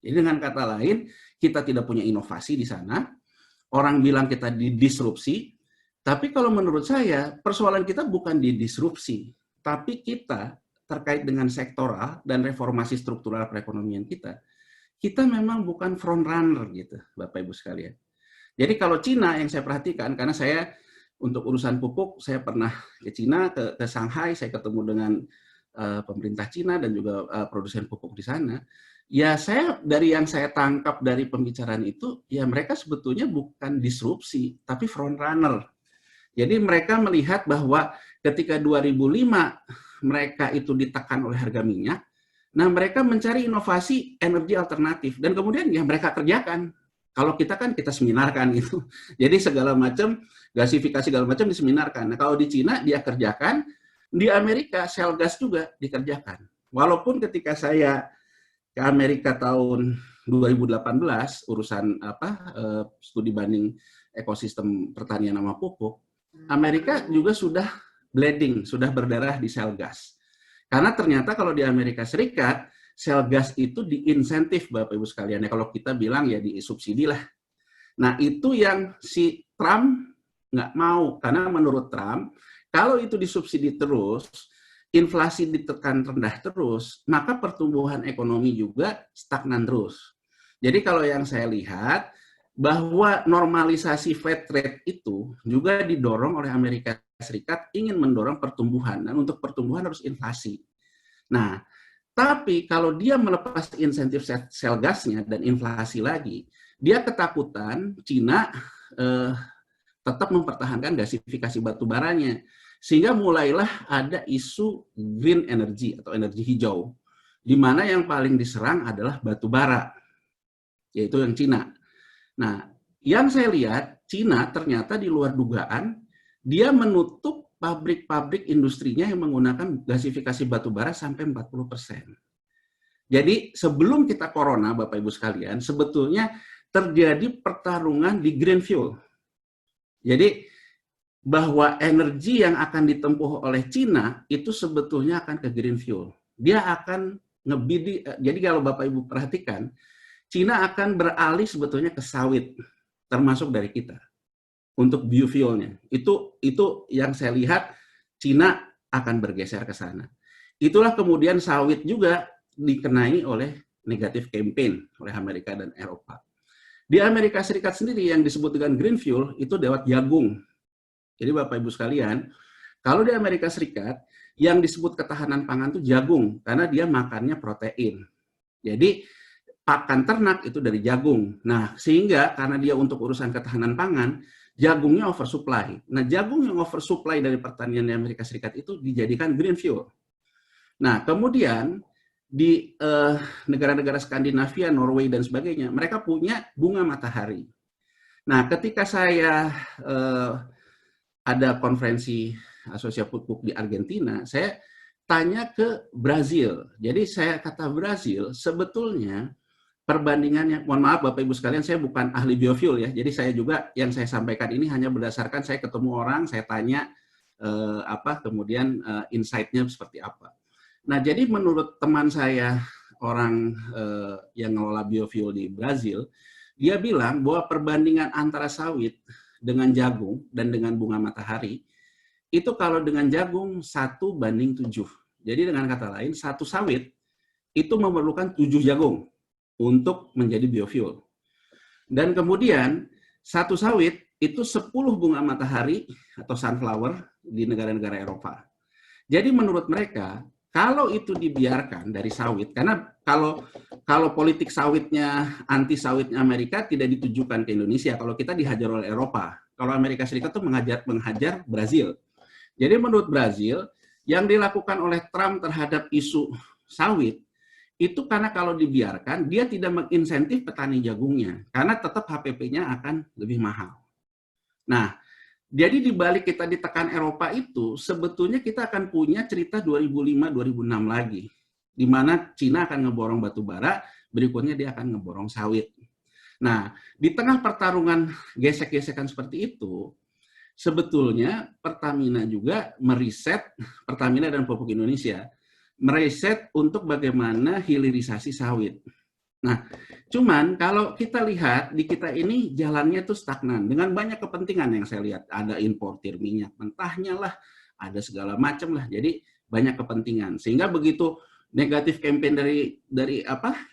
Jadi dengan kata lain, kita tidak punya inovasi di sana, orang bilang kita didisrupsi, tapi kalau menurut saya persoalan kita bukan didisrupsi, tapi kita terkait dengan sektoral dan reformasi struktural perekonomian kita memang bukan front runner gitu, Bapak Ibu sekalian. Jadi kalau Cina yang saya perhatikan, karena saya untuk urusan pupuk, saya pernah ke Cina, ke Shanghai, saya ketemu dengan pemerintah Cina dan juga produsen pupuk di sana. Ya dari yang saya tangkap dari pembicaraan itu, ya mereka sebetulnya bukan disrupsi, tapi front runner. Jadi mereka melihat bahwa ketika 2005 mereka itu ditekan oleh harga minyak, nah, mereka mencari inovasi energi alternatif dan kemudian ya mereka kerjakan. Kalau kita kan kita seminarkan gitu. Jadi segala macam gasifikasi segala macam diseminarkan. Nah, kalau di Cina dia kerjakan, di Amerika shale gas juga dikerjakan. Walaupun ketika saya ke Amerika tahun 2018 urusan studi banding ekosistem pertanian sama pupuk, Amerika juga sudah bleeding, sudah berdarah di shale gas. Karena ternyata kalau di Amerika Serikat, shale gas itu diinsentif Bapak Ibu sekalian. Ya, kalau kita bilang ya disubsidi lah. Nah itu yang si Trump nggak mau. Karena menurut Trump, kalau itu disubsidi terus, inflasi ditekan rendah terus, maka pertumbuhan ekonomi juga stagnan terus. Jadi kalau yang saya lihat, bahwa normalisasi Fed rate itu juga didorong oleh Amerika Serikat ingin mendorong pertumbuhan, dan untuk pertumbuhan harus inflasi. Nah, tapi kalau dia melepas insentif sel gasnya dan inflasi lagi, dia ketakutan Cina tetap mempertahankan gasifikasi batu baranya. Sehingga mulailah ada isu green energy atau energi hijau, di mana yang paling diserang adalah batu bara, yaitu yang Cina. Nah, yang saya lihat, Cina ternyata di luar dugaan, dia menutup pabrik-pabrik industrinya yang menggunakan gasifikasi batu bara sampai 40%. Jadi sebelum kita corona, Bapak Ibu sekalian, sebetulnya terjadi pertarungan di green fuel. Jadi bahwa energi yang akan ditempuh oleh Cina itu sebetulnya akan ke green fuel. Dia akan ngebidi, jadi kalau Bapak Ibu perhatikan, Cina akan beralih sebetulnya ke sawit, termasuk dari kita, untuk biofuelnya. Itu yang saya lihat, Cina akan bergeser ke sana. Itulah kemudian sawit juga dikenai oleh negatif campaign oleh Amerika dan Eropa. Di Amerika Serikat sendiri yang disebut dengan green fuel itu lewat jagung. Jadi Bapak Ibu sekalian, kalau di Amerika Serikat yang disebut ketahanan pangan itu jagung, karena dia makannya protein. Jadi pakan ternak itu dari jagung. Nah, sehingga karena dia untuk urusan ketahanan pangan, jagungnya oversupply. Nah, jagung yang oversupply dari pertanian di Amerika Serikat itu dijadikan green fuel. Nah, kemudian di negara-negara Skandinavia, Norway, dan sebagainya, mereka punya bunga matahari. Nah, ketika saya ada konferensi Asosiasi Pupuk di Argentina, saya tanya ke Brazil. Jadi saya kata Brazil, sebetulnya perbandingannya, mohon maaf Bapak Ibu sekalian, saya bukan ahli biofuel ya, jadi saya juga yang saya sampaikan ini hanya berdasarkan saya ketemu orang, saya tanya kemudian insight-nya seperti apa. Nah, jadi menurut teman saya orang yang ngelola biofuel di Brazil, dia bilang bahwa perbandingan antara sawit dengan jagung dan dengan bunga matahari itu kalau dengan jagung 1:7. Jadi dengan kata lain, satu sawit itu memerlukan 7 jagung untuk menjadi biofuel. Dan kemudian satu sawit itu 10 bunga matahari atau sunflower di negara-negara Eropa. Jadi menurut mereka, kalau itu dibiarkan dari sawit, karena kalau politik sawitnya, anti sawitnya Amerika tidak ditujukan ke Indonesia, kalau kita dihajar oleh Eropa. Kalau Amerika Serikat itu menghajar Brazil. Jadi menurut Brazil, yang dilakukan oleh Trump terhadap isu sawit, itu karena kalau dibiarkan, dia tidak menginsentif petani jagungnya, karena tetap HPP-nya akan lebih mahal. Nah, jadi di balik kita ditekan Eropa itu, sebetulnya kita akan punya cerita 2005-2006 lagi, di mana Cina akan ngeborong batu bara, berikutnya dia akan ngeborong sawit. Nah, di tengah pertarungan gesek-gesekan seperti itu, sebetulnya Pertamina juga meriset, Pertamina dan Pupuk Indonesia, meriset untuk bagaimana hilirisasi sawit. Nah, cuman kalau kita lihat di kita ini jalannya tuh stagnan dengan banyak kepentingan yang saya lihat. Ada importir minyak mentahnya lah, ada segala macam lah. Jadi banyak kepentingan. Sehingga begitu negatif campaign dari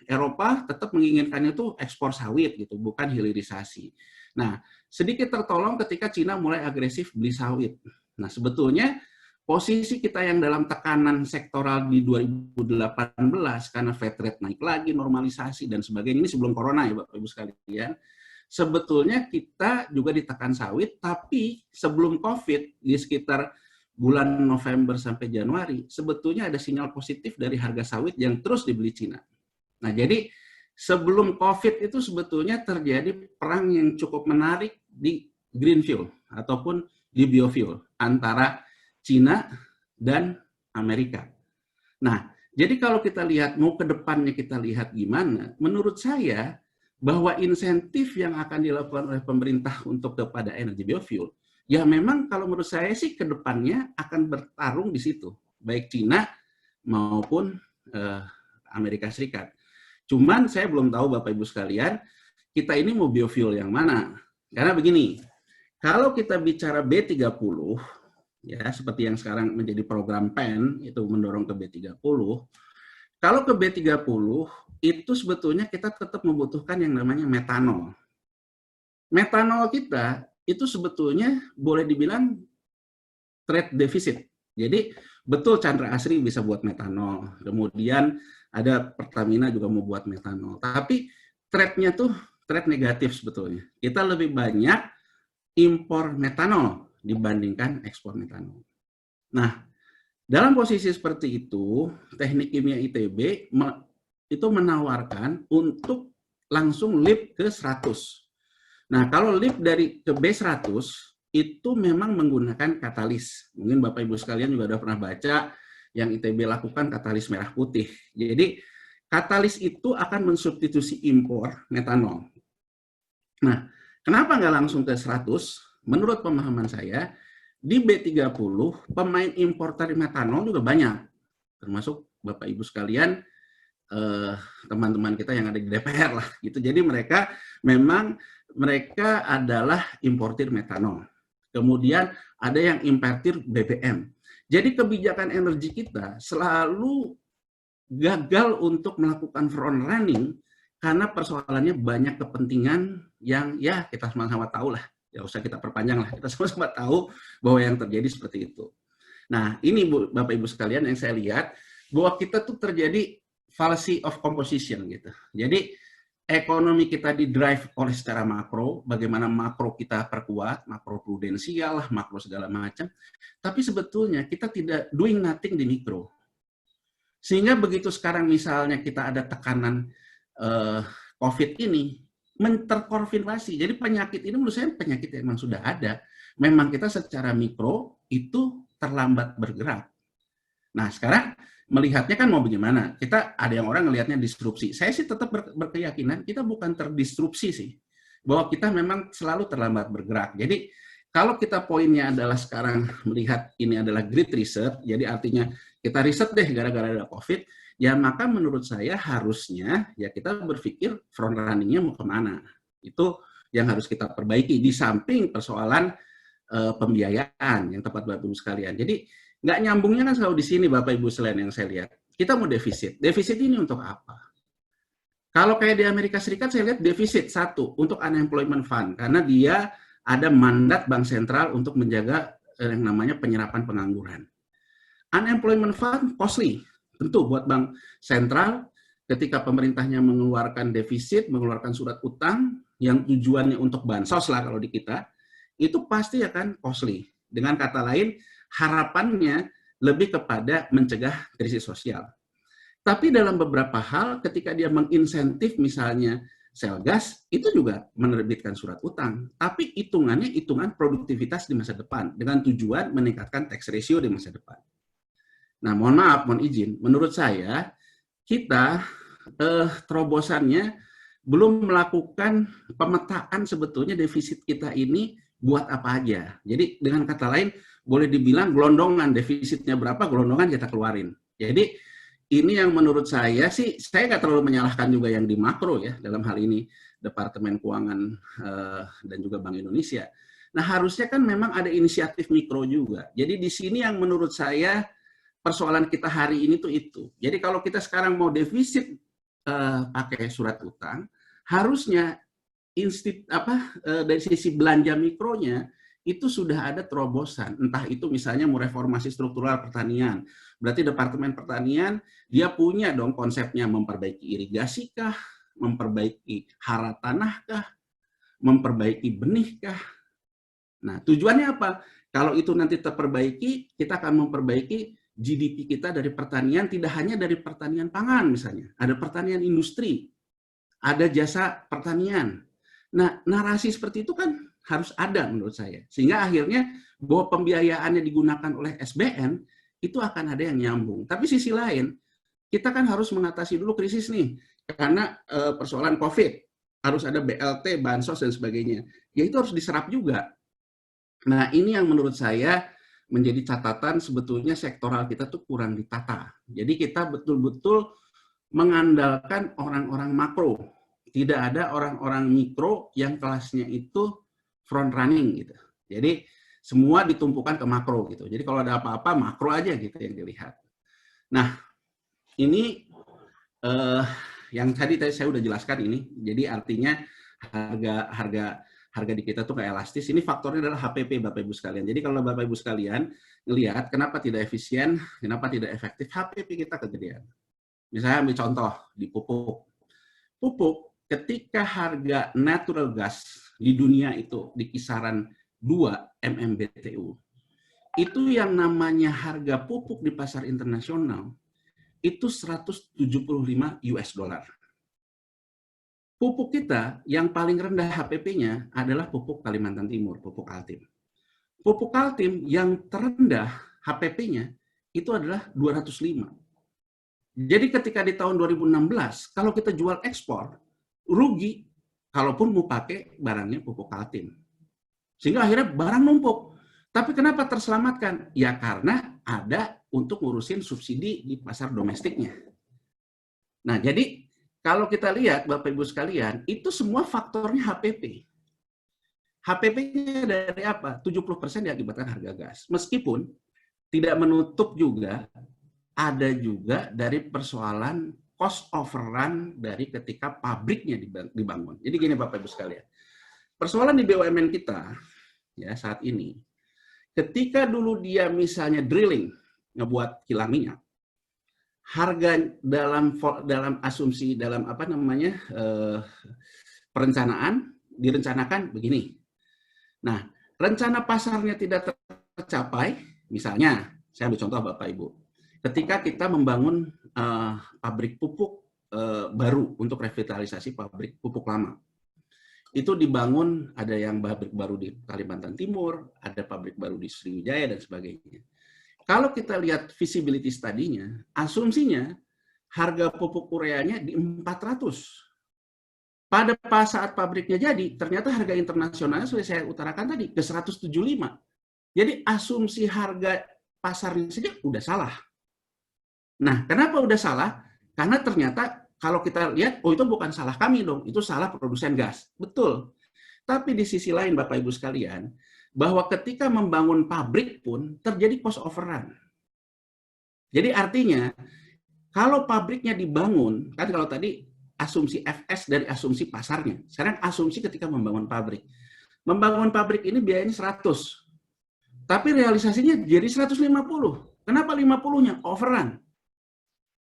Eropa tetap menginginkannya tuh ekspor sawit gitu, bukan hilirisasi. Nah, sedikit tertolong ketika Cina mulai agresif beli sawit. Nah, sebetulnya posisi kita yang dalam tekanan sektoral di 2018 karena Fed rate naik lagi, normalisasi dan sebagainya, ini sebelum corona ya Bapak Ibu sekalian, sebetulnya kita juga ditekan sawit, tapi sebelum COVID di sekitar bulan November sampai Januari, sebetulnya ada sinyal positif dari harga sawit yang terus dibeli Cina. Nah, jadi sebelum COVID itu sebetulnya terjadi perang yang cukup menarik di green fuel ataupun di biofuel antara Cina dan Amerika. Nah, jadi kalau kita lihat, mau ke depannya kita lihat gimana, menurut saya bahwa insentif yang akan dilakukan oleh pemerintah untuk kepada energi biofuel, ya memang kalau menurut saya sih ke depannya akan bertarung di situ, baik Cina maupun Amerika Serikat. Cuman saya belum tahu Bapak Ibu sekalian, kita ini mau biofuel yang mana. Karena begini, kalau kita bicara B30, ya seperti yang sekarang menjadi program PEN itu mendorong ke B30. Kalau ke B30 itu sebetulnya kita tetap membutuhkan yang namanya metanol. metanol kita itu sebetulnya boleh dibilang trade defisit. Jadi betul Chandra Asri bisa buat metanol, kemudian ada Pertamina juga mau buat metanol. Tapi trade-nya tuh trade negatif sebetulnya. Kita lebih banyak impor metanol dibandingkan ekspor metanol. Nah, dalam posisi seperti itu, Teknik Kimia ITB itu menawarkan untuk langsung lift ke 100. Nah, kalau lift dari ke B100 itu memang menggunakan katalis. Mungkin Bapak Ibu sekalian juga sudah pernah baca yang ITB lakukan katalis merah putih. Jadi, katalis itu akan mensubstitusi impor metanol. Nah, kenapa nggak langsung ke 100? Menurut pemahaman saya, di B30 pemain importer metanol juga banyak. Termasuk Bapak Ibu sekalian, teman-teman kita yang ada di DPR lah gitu. Jadi mereka adalah importir metanol. Kemudian ada yang importir BBM. Jadi kebijakan energi kita selalu gagal untuk melakukan front running karena persoalannya banyak kepentingan yang ya kita sama-sama tahu lah. Ya usah kita perpanjang lah. Kita sama-sama tahu bahwa yang terjadi seperti itu. Nah, ini Bapak Ibu sekalian yang saya lihat bahwa kita tuh terjadi fallacy of composition gitu. Jadi ekonomi kita didrive oleh secara makro, bagaimana makro kita perkuat, makro prudensial lah, makro segala macam. Tapi sebetulnya kita tidak doing nothing di mikro. Sehingga begitu sekarang misalnya kita ada tekanan COVID ini, terkonfirmasi. Jadi penyakit ini menurut saya penyakit yang memang sudah ada. Memang kita secara mikro itu terlambat bergerak. Nah, sekarang melihatnya kan mau bagaimana? Kita ada yang orang melihatnya disrupsi. Saya sih tetap berkeyakinan kita bukan terdisrupsi sih. Bahwa kita memang selalu terlambat bergerak. Jadi, kalau kita poinnya adalah sekarang melihat ini adalah great reset, jadi artinya kita riset deh gara-gara ada COVID, ya maka menurut saya harusnya ya kita berpikir front running-nya mau kemana. Itu yang harus kita perbaiki di samping persoalan pembiayaan yang tepat Bapak Ibu sekalian. Jadi nggak nyambungnya kan selalu di sini Bapak Ibu sekalian yang saya lihat. Kita mau defisit. Defisit ini untuk apa? Kalau kayak di Amerika Serikat saya lihat defisit satu untuk unemployment fund karena dia ada mandat bank sentral untuk menjaga yang namanya penyerapan pengangguran. Unemployment fund costly, tentu buat bank sentral ketika pemerintahnya mengeluarkan defisit, mengeluarkan surat utang yang tujuannya untuk bansos lah kalau di kita, itu pasti akan costly. Dengan kata lain, harapannya lebih kepada mencegah krisis sosial. Tapi dalam beberapa hal, ketika dia menginsentif misalnya sel gas, itu juga menerbitkan surat utang. Tapi hitungannya hitungan produktivitas di masa depan, dengan tujuan meningkatkan tax ratio di masa depan. Nah, mohon maaf, mohon izin, menurut saya, kita terobosannya belum melakukan pemetaan sebetulnya defisit kita ini buat apa aja. Jadi dengan kata lain, boleh dibilang gelondongan defisitnya berapa, gelondongan kita keluarin. Jadi ini yang menurut saya sih, saya nggak terlalu menyalahkan juga yang di makro ya, dalam hal ini Departemen Keuangan dan juga Bank Indonesia. Nah harusnya kan memang ada inisiatif mikro juga. Jadi di sini yang menurut saya persoalan kita hari ini tuh itu. Jadi kalau kita sekarang mau defisit pakai surat utang, harusnya dari sisi belanja mikronya itu sudah ada terobosan. Entah itu misalnya mau reformasi struktural pertanian. Berarti Departemen Pertanian dia punya dong konsepnya memperbaiki irigasi kah, memperbaiki hara tanah kah, memperbaiki benih kah. Nah, tujuannya apa? Kalau itu nanti terperbaiki, kita akan memperbaiki GDP kita dari pertanian, tidak hanya dari pertanian pangan misalnya. Ada pertanian industri, ada jasa pertanian. Nah, narasi seperti itu kan harus ada menurut saya. Sehingga akhirnya bahwa pembiayaannya digunakan oleh SBN, itu akan ada yang nyambung. Tapi sisi lain, kita kan harus mengatasi dulu krisis nih. Karena persoalan COVID, harus ada BLT, Bansos, dan sebagainya. Ya itu harus diserap juga. Nah, ini yang menurut saya menjadi catatan sebetulnya sektoral kita tuh kurang ditata. Jadi kita betul-betul mengandalkan orang-orang makro. Tidak ada orang-orang mikro yang kelasnya itu front running gitu. Jadi semua ditumpukan ke makro gitu. Jadi kalau ada apa-apa makro aja gitu yang dilihat. Nah, ini yang tadi saya udah jelaskan ini. Jadi artinya harga di kita tuh nggak elastis, ini faktornya adalah HPP Bapak Ibu sekalian. Jadi kalau Bapak Ibu sekalian ngelihat kenapa tidak efisien, kenapa tidak efektif, HPP kita kegedean. Misalnya ambil contoh di pupuk. Pupuk ketika harga natural gas di dunia itu di kisaran 2 MMBTU, itu yang namanya harga pupuk di pasar internasional itu 175 US dollar. Pupuk kita yang paling rendah HPP-nya adalah pupuk Kalimantan Timur, pupuk Altim. Pupuk Altim yang terendah HPP-nya itu adalah 205. Jadi ketika di tahun 2016, kalau kita jual ekspor, rugi kalaupun mau pakai barangnya pupuk Altim. Sehingga akhirnya barang numpuk. Tapi kenapa terselamatkan? Ya karena ada untuk ngurusin subsidi di pasar domestiknya. Nah, jadi kalau kita lihat Bapak Ibu sekalian, itu semua faktornya HPP. HPP-nya dari apa? 70% diakibatkan harga gas. Meskipun tidak menutup juga, ada juga dari persoalan cost overrun dari ketika pabriknya dibangun. Jadi gini Bapak Ibu sekalian, persoalan di BUMN kita ya saat ini, ketika dulu dia misalnya drilling, ngebuat kilang minyak, harga dalam asumsi dalam apa namanya perencanaan direncanakan begini. Nah, rencana pasarnya tidak tercapai, misalnya saya ambil contoh Bapak Ibu, ketika kita membangun pabrik pupuk baru untuk revitalisasi pabrik pupuk lama. Itu dibangun, ada yang pabrik baru di Kalimantan Timur, ada pabrik baru di Sriwijaya, dan sebagainya. Kalau kita lihat feasibility study-nya, asumsinya harga pupuk ureanya di 400. Pada saat pabriknya jadi, ternyata harga internasionalnya sudah saya utarakan tadi, ke 175. Jadi asumsi harga pasarnya saja udah salah. Nah, kenapa udah salah? Karena ternyata kalau kita lihat, oh itu bukan salah kami dong, itu salah produsen gas. Betul. Tapi di sisi lain Bapak Ibu sekalian, bahwa ketika membangun pabrik pun terjadi cost overrun. Jadi artinya, kalau pabriknya dibangun, kan kalau tadi asumsi FS dari asumsi pasarnya, sekarang asumsi ketika membangun pabrik. Membangun pabrik ini biayanya 100, tapi realisasinya jadi 150. Kenapa 50-nya? Overrun.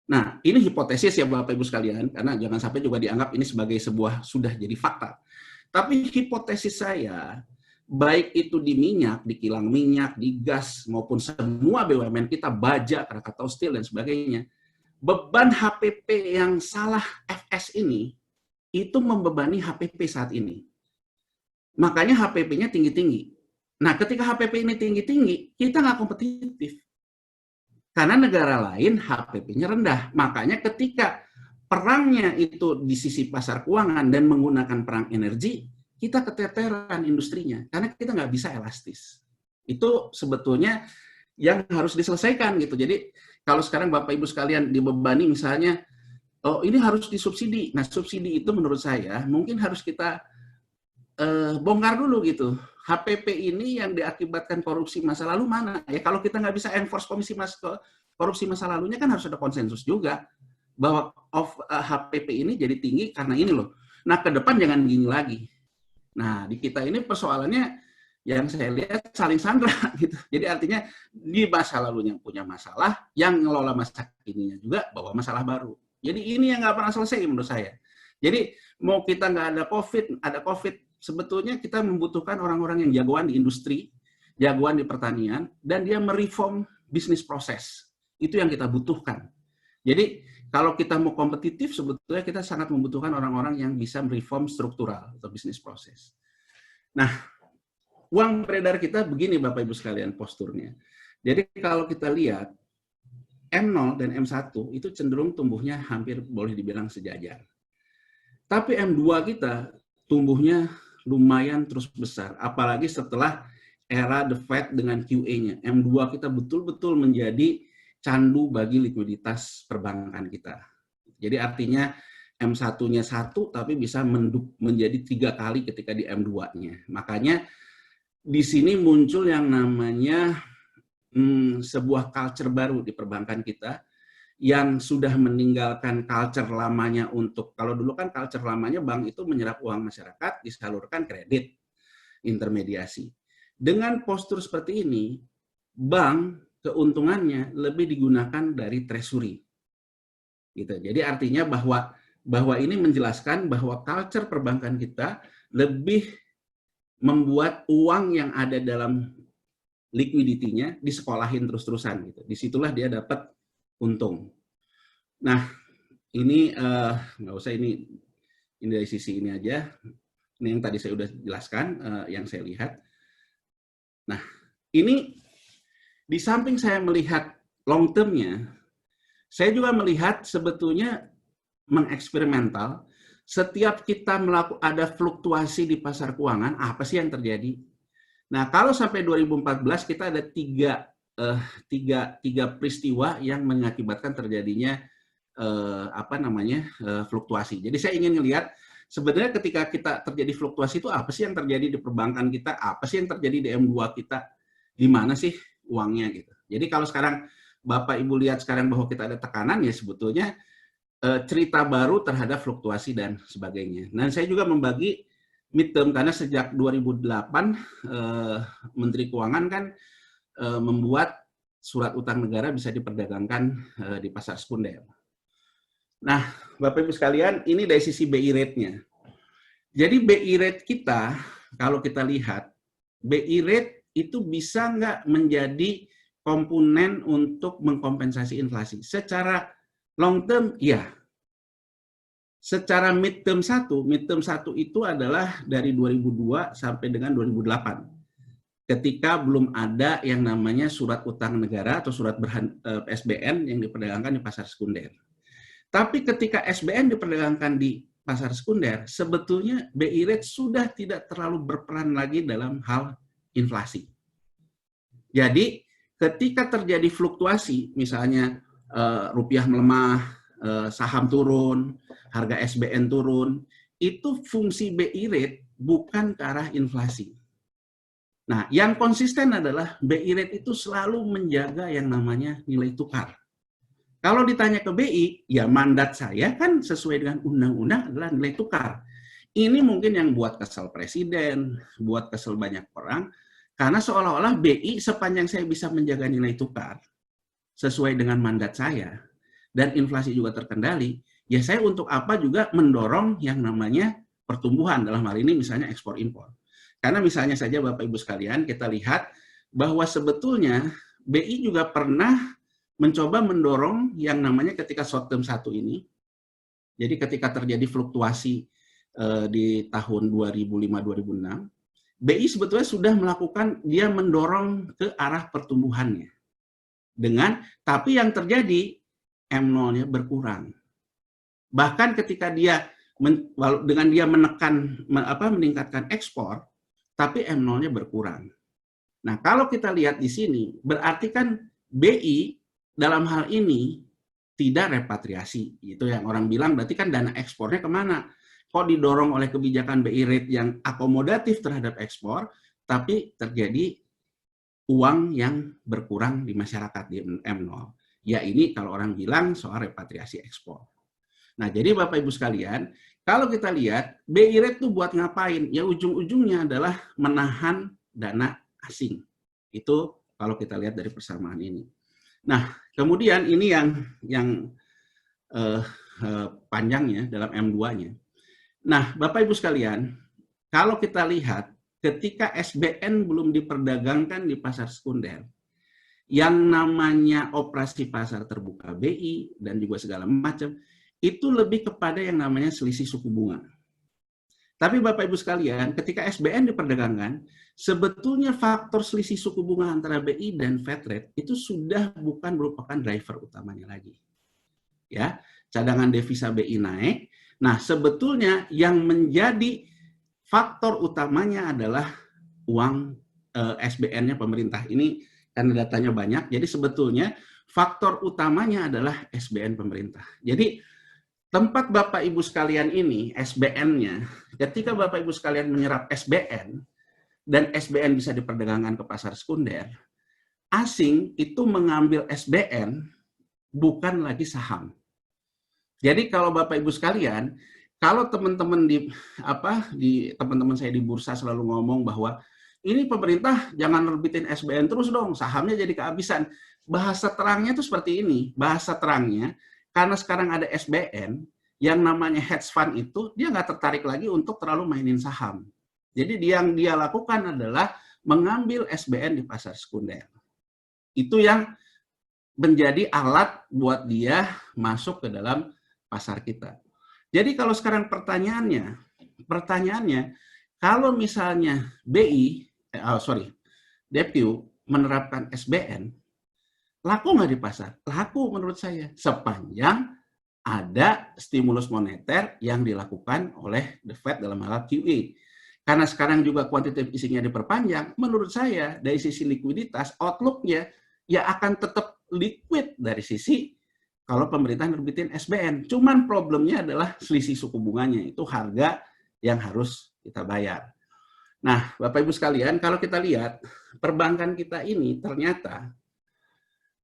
Nah, ini hipotesis ya Bapak Ibu sekalian, karena jangan sampai juga dianggap ini sebagai sebuah sudah jadi fakta. Tapi hipotesis saya, baik itu di minyak, di kilang minyak, di gas, maupun semua BUMN kita, baja, Krakatau Steel, dan sebagainya, beban HPP yang salah FS ini, itu membebani HPP saat ini. Makanya HPP-nya tinggi-tinggi. Nah, ketika HPP ini tinggi-tinggi, kita nggak kompetitif. Karena negara lain HPP-nya rendah. Makanya ketika perangnya itu di sisi pasar keuangan dan menggunakan perang energi, kita keteteran industrinya. Karena kita nggak bisa elastis. Itu sebetulnya yang harus diselesaikan gitu. Jadi kalau sekarang Bapak Ibu sekalian dibebani misalnya, oh ini harus disubsidi. Nah subsidi itu menurut saya mungkin harus kita bongkar dulu gitu. HPP ini yang diakibatkan korupsi masa lalu mana? Ya kalau kita nggak bisa enforce korupsi masa lalunya kan harus ada konsensus juga bahwa HPP ini jadi tinggi karena ini loh. Nah ke depan jangan gini lagi. Nah di kita ini persoalannya yang saya lihat saling sandra gitu. Jadi artinya di masa lalunya punya masalah, yang ngelola masa kininya juga bawa masalah baru. Jadi ini yang nggak pernah selesai menurut saya. Jadi mau kita nggak ada COVID, sebetulnya kita membutuhkan orang-orang yang jagoan di industri, jagoan di pertanian, dan dia mereform bisnis proses. Itu yang kita butuhkan. Jadi kalau kita mau kompetitif, sebetulnya kita sangat membutuhkan orang-orang yang bisa mereform struktural atau bisnis proses. Nah, uang beredar kita begini Bapak Ibu sekalian posturnya. Jadi kalau kita lihat, M0 dan M1 itu cenderung tumbuhnya hampir boleh dibilang sejajar. Tapi M2 kita tumbuhnya lumayan terus besar, apalagi setelah era The Fed dengan QE-nya. M2 kita betul-betul menjadi candu bagi likuiditas perbankan kita. Jadi artinya M1-nya 1, tapi bisa menjadi 3 kali ketika di M2-nya. Makanya di sini muncul yang namanya sebuah culture baru di perbankan kita, yang sudah meninggalkan culture lamanya untuk, kalau dulu kan culture lamanya bank itu menyerap uang masyarakat, disalurkan kredit. intermediasi. Dengan postur seperti ini, bank keuntungannya lebih digunakan dari treasury. Gitu. Jadi artinya bahwa ini menjelaskan bahwa culture perbankan kita lebih membuat uang yang ada dalam liquidity-nya disekolahin terus-terusan gitu. Disitulah dia dapat untung. Nah, ini nggak usah ini dari sisi ini aja. Ini yang tadi saya udah jelaskan, yang saya lihat. Nah, ini di samping saya melihat long term-nya, saya juga melihat sebetulnya mengeksperimental. Setiap kita ada fluktuasi di pasar keuangan, apa sih yang terjadi? Nah, kalau sampai 2014 kita ada tiga peristiwa yang mengakibatkan terjadinya fluktuasi. Jadi saya ingin melihat sebenarnya ketika kita terjadi fluktuasi itu apa sih yang terjadi di perbankan kita, apa sih yang terjadi di M2 kita, di mana sih uangnya gitu. Jadi kalau sekarang Bapak Ibu lihat sekarang bahwa kita ada tekanan, ya sebetulnya cerita baru terhadap fluktuasi dan sebagainya. Dan saya juga membagi midterm karena sejak 2008 Menteri Keuangan kan membuat surat utang negara bisa diperdagangkan di pasar sekunder. Nah, Bapak Ibu sekalian, ini dari sisi BI rate-nya. Jadi BI rate kita, kalau kita lihat, BI rate itu bisa nggak menjadi komponen untuk mengkompensasi inflasi? Secara long term, ya. Secara midterm 1 itu adalah dari 2002 sampai dengan 2008. Ketika belum ada yang namanya surat utang negara atau surat SBN yang diperdagangkan di pasar sekunder. Tapi ketika SBN diperdagangkan di pasar sekunder, sebetulnya BI rate sudah tidak terlalu berperan lagi dalam hal inflasi. Jadi ketika terjadi fluktuasi, misalnya rupiah melemah, saham turun, harga SBN turun, itu fungsi BI rate bukan ke arah inflasi. Nah, yang konsisten adalah BI rate itu selalu menjaga yang namanya nilai tukar. Kalau ditanya ke BI, ya mandat saya kan sesuai dengan undang-undang adalah nilai tukar. Ini mungkin yang buat kesel presiden, buat kesel banyak orang, karena seolah-olah BI sepanjang saya bisa menjaga nilai tukar sesuai dengan mandat saya, dan inflasi juga terkendali, ya saya untuk apa juga mendorong yang namanya pertumbuhan, dalam hal ini misalnya ekspor impor. Karena misalnya saja Bapak Ibu sekalian, kita lihat bahwa sebetulnya BI juga pernah mencoba mendorong yang namanya ketika short term 1 ini, jadi ketika terjadi fluktuasi di tahun 2005-2006, BI sebetulnya sudah melakukan, dia mendorong ke arah pertumbuhannya. Tapi yang terjadi, M0-nya berkurang. Bahkan ketika dia, dengan dia meningkatkan ekspor, tapi M0-nya berkurang. Nah, kalau kita lihat di sini, berarti kan BI dalam hal ini tidak repatriasi. Itu yang orang bilang berarti kan dana ekspornya kemana? Kok didorong oleh kebijakan BI rate yang akomodatif terhadap ekspor, tapi terjadi uang yang berkurang di masyarakat di M0. Ya ini kalau orang bilang soal repatriasi ekspor. Nah jadi Bapak Ibu sekalian, kalau kita lihat BI rate itu buat ngapain? Ya ujung-ujungnya adalah menahan dana asing. Itu kalau kita lihat dari persamaan ini. Nah, kemudian ini yang panjangnya dalam M2-nya. Nah, Bapak Ibu sekalian, kalau kita lihat ketika SBN belum diperdagangkan di pasar sekunder, yang namanya operasi pasar terbuka BI dan juga segala macam, itu lebih kepada yang namanya selisih suku bunga. Tapi Bapak Ibu sekalian, ketika SBN diperdagangkan, sebetulnya faktor selisih suku bunga antara BI dan Fed rate itu sudah bukan merupakan driver utamanya lagi. Ya, cadangan devisa BI naik. Nah, sebetulnya yang menjadi faktor utamanya adalah uang SBN-nya pemerintah. Ini karena datanya banyak, jadi sebetulnya faktor utamanya adalah SBN pemerintah. Jadi tempat Bapak Ibu sekalian ini, SBN-nya, ketika Bapak Ibu sekalian menyerap SBN, dan SBN bisa diperdagangkan ke pasar sekunder, asing itu mengambil SBN bukan lagi saham. Jadi kalau Bapak Ibu sekalian, kalau teman-teman di teman-teman saya di bursa selalu ngomong bahwa ini pemerintah jangan nerbitin SBN terus dong, sahamnya jadi kehabisan. Bahasa terangnya itu seperti ini, bahasa terangnya karena sekarang ada SBN yang namanya hedge fund itu dia nggak tertarik lagi untuk terlalu mainin saham. Jadi yang dia lakukan adalah mengambil SBN di pasar sekunder. Itu yang menjadi alat buat dia masuk ke dalam pasar kita. Jadi kalau sekarang pertanyaannya, kalau misalnya DePu menerapkan SBN, laku nggak di pasar? Laku menurut saya, sepanjang ada stimulus moneter yang dilakukan oleh The Fed dalam hal QE. Karena sekarang juga quantitative easing-nya diperpanjang, menurut saya dari sisi likuiditas, outlook-nya ya akan tetap liquid dari sisi kalau pemerintah nerbitin SBN. Cuman problemnya adalah selisih suku bunganya, itu harga yang harus kita bayar. Nah, Bapak Ibu sekalian, kalau kita lihat perbankan kita ini ternyata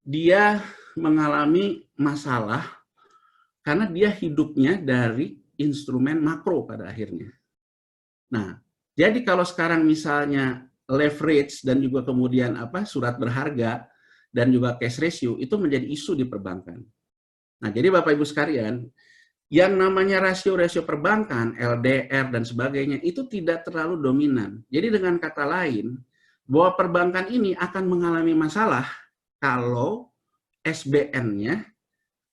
dia mengalami masalah karena dia hidupnya dari instrumen makro pada akhirnya. Nah, jadi kalau sekarang misalnya leverage dan juga kemudian surat berharga dan juga cash ratio itu menjadi isu di perbankan. Nah, jadi Bapak Ibu sekalian, yang namanya rasio-rasio perbankan, LDR dan sebagainya itu tidak terlalu dominan. Jadi dengan kata lain, bahwa perbankan ini akan mengalami masalah kalau SBN-nya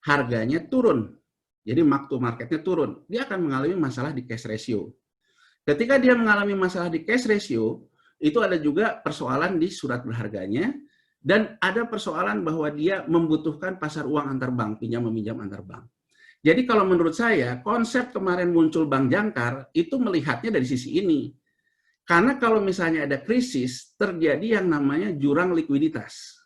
harganya turun. Jadi mark to market-nya turun. Dia akan mengalami masalah di cash ratio. Ketika dia mengalami masalah di cash ratio, itu ada juga persoalan di surat berharganya, dan ada persoalan bahwa dia membutuhkan pasar uang antar bank, pinjam-meminjam antar bank. Jadi kalau menurut saya, konsep kemarin muncul Bank Jangkar, itu melihatnya dari sisi ini. Karena kalau misalnya ada krisis, terjadi yang namanya jurang likuiditas.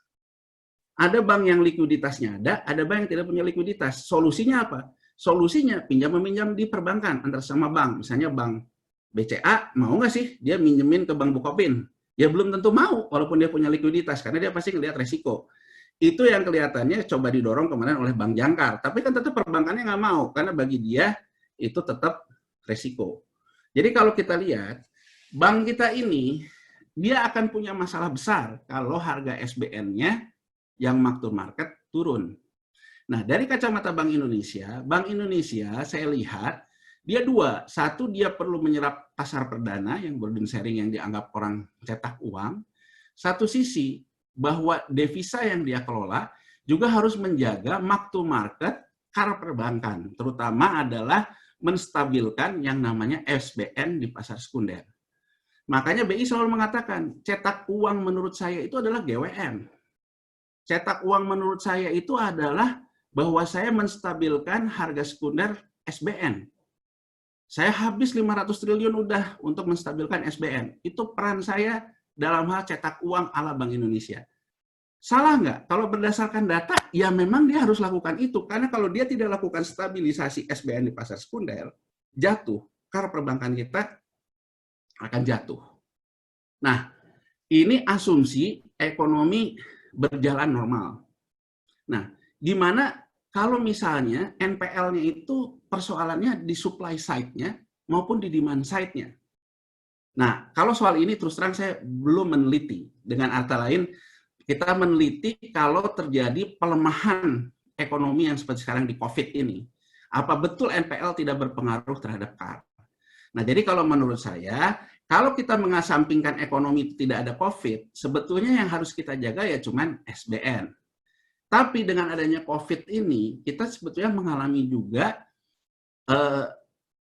Ada bank yang likuiditasnya ada bank yang tidak punya likuiditas. Solusinya apa? Solusinya pinjam-meminjam di perbankan, antar sama bank. Misalnya bank BCA, mau nggak sih dia minjemin ke Bank Bukopin? Ya belum tentu mau, walaupun dia punya likuiditas, karena dia pasti ngelihat resiko. Itu yang kelihatannya coba didorong kemarin oleh Bank Jangkar. Tapi kan tetap perbankannya nggak mau, karena bagi dia itu tetap resiko. Jadi kalau kita lihat, bank kita ini, dia akan punya masalah besar kalau harga SBN-nya yang mark to market turun. Nah, dari kacamata Bank Indonesia saya lihat, dia dua. Satu, dia perlu menyerap pasar perdana yang burden sharing yang dianggap orang cetak uang. Satu sisi, bahwa devisa yang dia kelola juga harus menjaga mark to market car perbankan. Terutama adalah menstabilkan yang namanya SBN di pasar sekunder. Makanya BI selalu mengatakan, cetak uang menurut saya itu adalah GWM. Cetak uang menurut saya itu adalah bahwa saya menstabilkan harga sekunder SBN. Saya habis 500 triliun udah untuk menstabilkan SBN. Itu peran saya dalam hal cetak uang ala Bank Indonesia. Salah nggak? Kalau berdasarkan data, ya memang dia harus lakukan itu. Karena kalau dia tidak lakukan stabilisasi SBN di pasar sekunder, jatuh. Karena perbankan kita akan jatuh. Nah, ini asumsi ekonomi berjalan normal. Nah, gimana kalau misalnya NPL-nya itu persoalannya di supply side-nya maupun di demand side-nya. Nah, kalau soal ini terus terang saya belum meneliti. Dengan kata lain, kita meneliti kalau terjadi pelemahan ekonomi yang seperti sekarang di COVID ini. Apa betul NPL tidak berpengaruh terhadap CAR? Nah, jadi kalau menurut saya, kalau kita mengesampingkan ekonomi tidak ada COVID, sebetulnya yang harus kita jaga ya cuman SBN. Tapi dengan adanya COVID ini, kita sebetulnya mengalami juga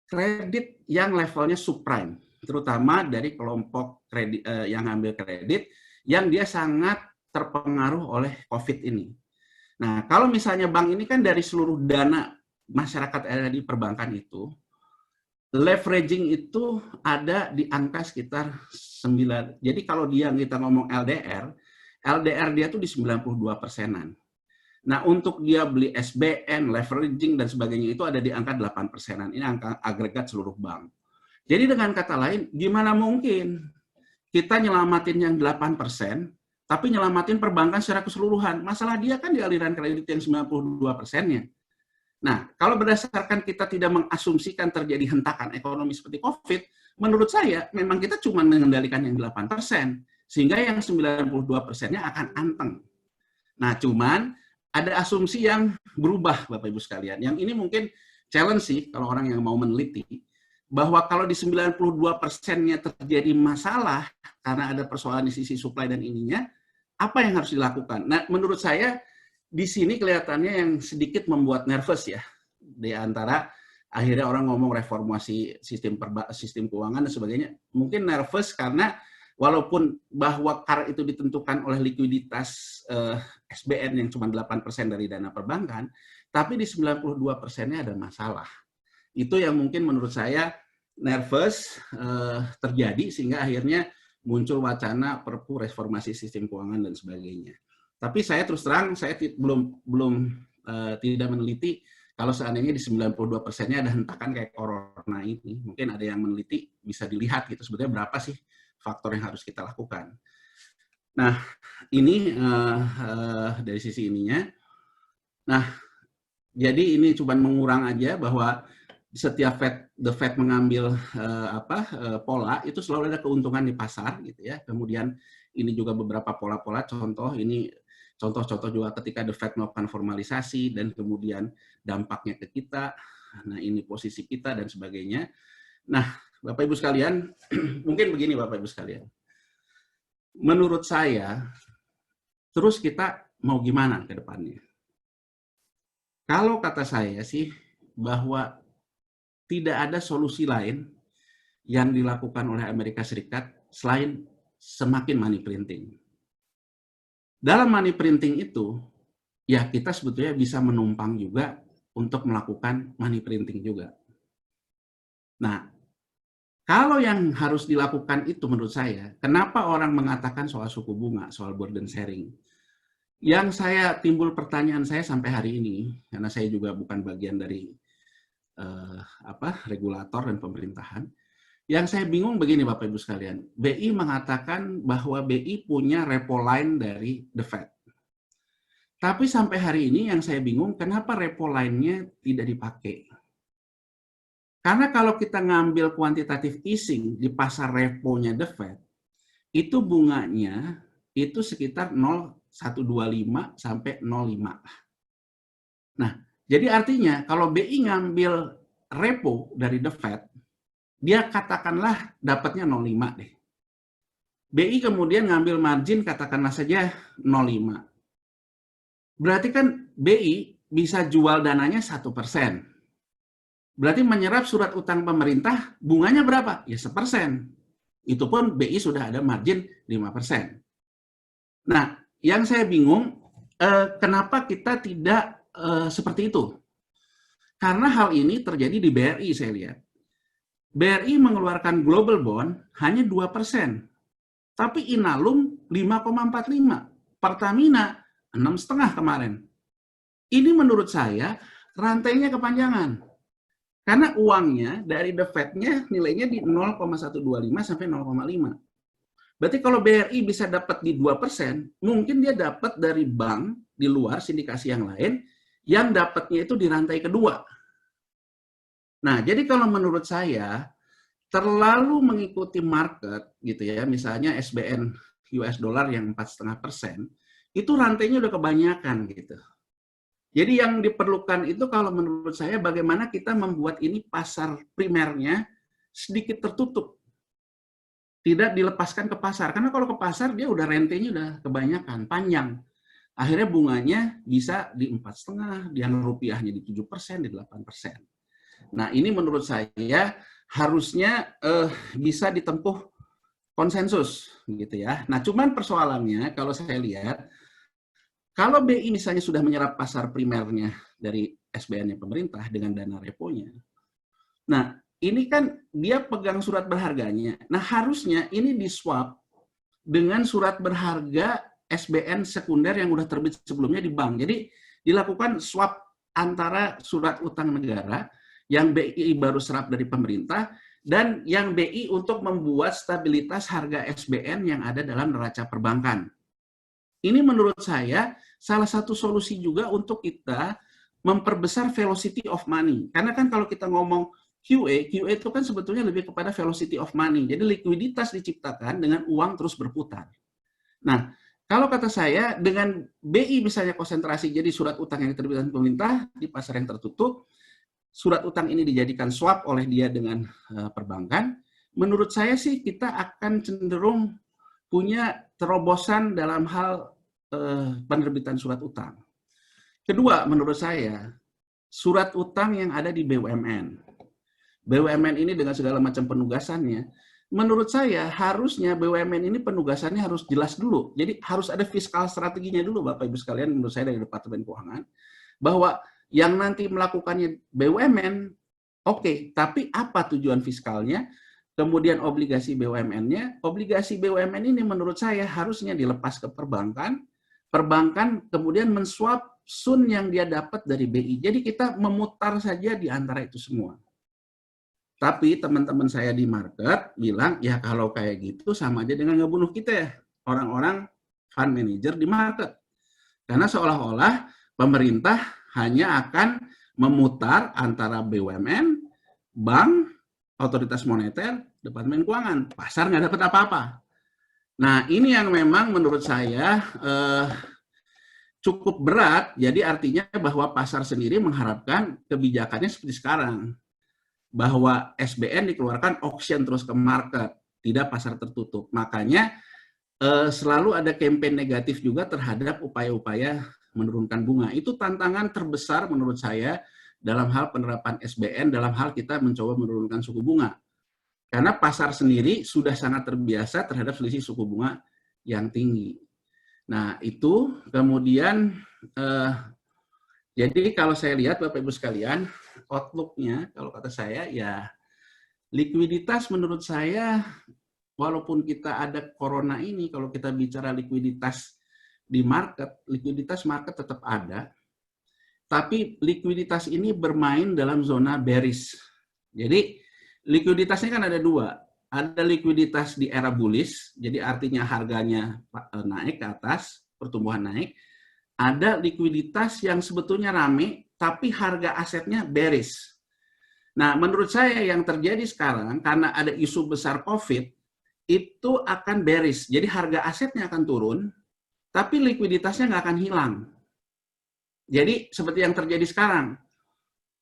kredit yang levelnya subprime, terutama dari kelompok kredit yang ambil kredit, yang dia sangat terpengaruh oleh COVID ini. Nah, kalau misalnya bank ini kan dari seluruh dana masyarakat yang ada di perbankan itu, leveraging itu ada di angka sekitar 9. Jadi kalau kita ngomong LDR dia tuh di 92%-an. Nah, untuk dia beli SBN, leveraging, dan sebagainya itu ada di angka 8%-an. Ini angka agregat seluruh bank. Jadi dengan kata lain, gimana mungkin kita nyelamatin yang 8%, tapi nyelamatin perbankan secara keseluruhan. Masalah dia kan di aliran kredit yang 92%-nya. Nah, kalau berdasarkan kita tidak mengasumsikan terjadi hentakan ekonomi seperti COVID, menurut saya memang kita cuma mengendalikan yang 8%, sehingga yang 92%-nya akan anteng. Nah, cuman ada asumsi yang berubah, Bapak Ibu sekalian. Yang ini mungkin challenge sih kalau orang yang mau meneliti, bahwa kalau di 92%-nya terjadi masalah karena ada persoalan di sisi supply dan ininya, apa yang harus dilakukan? Nah, menurut saya di sini kelihatannya yang sedikit membuat nervous ya, di antara akhirnya orang ngomong reformasi sistem keuangan dan sebagainya. Mungkin nervous karena walaupun bahwa CAR itu ditentukan oleh likuiditas SBN yang cuma 8% dari dana perbankan, tapi di 92%-nya ada masalah. Itu yang mungkin menurut saya nervous terjadi sehingga akhirnya muncul wacana Perpu reformasi sistem keuangan dan sebagainya. Tapi saya terus terang saya belum tidak meneliti kalau seandainya di 92%-nya ada hentakan kayak corona ini. Mungkin ada yang meneliti bisa dilihat gitu sebetulnya berapa sih faktor yang harus kita lakukan. Nah, ini dari sisi ininya. Nah, jadi ini cuma mengurang aja bahwa setiap the Fed mengambil pola itu selalu ada keuntungan di pasar gitu ya. Kemudian ini juga beberapa pola-pola contoh ini contoh-contoh juga ketika the Fed melakukan formalisasi dan kemudian dampaknya ke kita. Nah, ini posisi kita dan sebagainya. Nah, Bapak Ibu sekalian, mungkin begini Bapak Ibu sekalian. Menurut saya terus kita mau gimana ke depannya? Kalau kata saya sih bahwa tidak ada solusi lain yang dilakukan oleh Amerika Serikat selain semakin money printing. Dalam money printing itu, ya kita sebetulnya bisa menumpang juga untuk melakukan money printing juga. Nah, kalau yang harus dilakukan itu menurut saya, kenapa orang mengatakan soal suku bunga, soal burden sharing? Yang saya timbul pertanyaan saya sampai hari ini, karena saya juga bukan bagian dari regulator dan pemerintahan, yang saya bingung begini Bapak Ibu sekalian, BI mengatakan bahwa BI punya repo line dari the Fed. Tapi sampai hari ini yang saya bingung kenapa repo line-nya tidak dipakai. Karena kalau kita ngambil quantitative easing di pasar repo-nya the Fed, itu bunganya itu sekitar 0,125 sampai 0,5. Nah, jadi artinya kalau BI ngambil repo dari the Fed, dia katakanlah dapatnya 0,5 deh. BI kemudian ngambil margin katakanlah saja 0,5. Berarti kan BI bisa jual dananya 1%. Berarti menyerap surat utang pemerintah bunganya berapa? Ya 1%. Itu pun BI sudah ada margin 5%. Nah, yang saya bingung, kenapa kita tidak seperti itu? Karena hal ini terjadi di BRI saya lihat. BRI mengeluarkan global bond hanya 2%. Tapi Inalum 5,45. Pertamina 6,5 kemarin. Ini menurut saya rantainya kepanjangan. Karena uangnya dari the Fed-nya nilainya di 0,125 sampai 0,5. Berarti kalau BRI bisa dapat di 2%, mungkin dia dapat dari bank di luar sindikasi yang lain yang dapatnya itu di rantai kedua. Nah, jadi kalau menurut saya terlalu mengikuti market gitu ya, misalnya SBN US dollar yang 4,5%, itu rantainya udah kebanyakan gitu. Jadi yang diperlukan itu kalau menurut saya bagaimana kita membuat ini pasar primernya sedikit tertutup. Tidak dilepaskan ke pasar. Karena kalau ke pasar dia udah rentenya udah kebanyakan, panjang. Akhirnya bunganya bisa di 4,5, yang rupiahnya di 7%, di 8%. Nah, ini menurut saya harusnya bisa ditempuh konsensus gitu ya. Nah, cuman persoalannya kalau saya lihat kalau BI misalnya sudah menyerap pasar primernya dari SBN-nya pemerintah dengan dana reponya. Nah, ini kan dia pegang surat berharganya. Nah, harusnya ini di-swap dengan surat berharga SBN sekunder yang udah terbit sebelumnya di bank. Jadi dilakukan swap antara surat utang negara yang BI baru serap dari pemerintah dan yang BI untuk membuat stabilitas harga SBN yang ada dalam neraca perbankan. Ini menurut saya salah satu solusi juga untuk kita memperbesar velocity of money. Karena kan kalau kita ngomong QA itu kan sebetulnya lebih kepada velocity of money. Jadi likuiditas diciptakan dengan uang terus berputar. Nah, kalau kata saya, dengan BI misalnya konsentrasi jadi surat utang yang diterbitkan pemerintah di pasar yang tertutup, surat utang ini dijadikan swap oleh dia dengan perbankan, menurut saya sih kita akan cenderung punya terobosan dalam hal penerbitan surat utang. Kedua, menurut saya, surat utang yang ada di BUMN. BUMN ini dengan segala macam penugasannya, menurut saya harusnya BUMN ini penugasannya harus jelas dulu. Jadi harus ada fiskal strateginya dulu, Bapak Ibu sekalian, menurut saya dari Departemen Keuangan, bahwa yang nanti melakukannya BUMN, oke, tapi apa tujuan fiskalnya? Kemudian obligasi BUMN-nya, obligasi BUMN ini menurut saya harusnya dilepas ke perbankan, perbankan kemudian menswap SUN yang dia dapat dari BI. Jadi kita memutar saja di antara itu semua. Tapi teman-teman saya di market bilang, ya kalau kayak gitu sama aja dengan ngebunuh kita ya, orang-orang fund manager di market. Karena seolah-olah pemerintah hanya akan memutar antara BUMN, bank, otoritas moneter, Departemen Keuangan. Pasar nggak dapat apa-apa. Nah, ini yang memang menurut saya cukup berat, jadi artinya bahwa pasar sendiri mengharapkan kebijakannya seperti sekarang. Bahwa SBN dikeluarkan auction terus ke market, tidak pasar tertutup. Makanya selalu ada campaign negatif juga terhadap upaya-upaya menurunkan bunga. Itu tantangan terbesar menurut saya dalam hal penerapan SBN, dalam hal kita mencoba menurunkan suku bunga. Karena pasar sendiri sudah sangat terbiasa terhadap selisih suku bunga yang tinggi. Nah, itu kemudian jadi kalau saya lihat Bapak Ibu sekalian, outlook-nya kalau kata saya ya likuiditas menurut saya walaupun kita ada corona ini, kalau kita bicara likuiditas di market, likuiditas market tetap ada, tapi likuiditas ini bermain dalam zona bearish. Jadi likuiditasnya kan ada dua, ada likuiditas di era bullish, jadi artinya harganya naik ke atas, pertumbuhan naik, ada likuiditas yang sebetulnya rame, tapi harga asetnya bearish. Nah, menurut saya yang terjadi sekarang, karena ada isu besar COVID, itu akan bearish. Jadi harga asetnya akan turun, tapi likuiditasnya nggak akan hilang. Jadi seperti yang terjadi sekarang,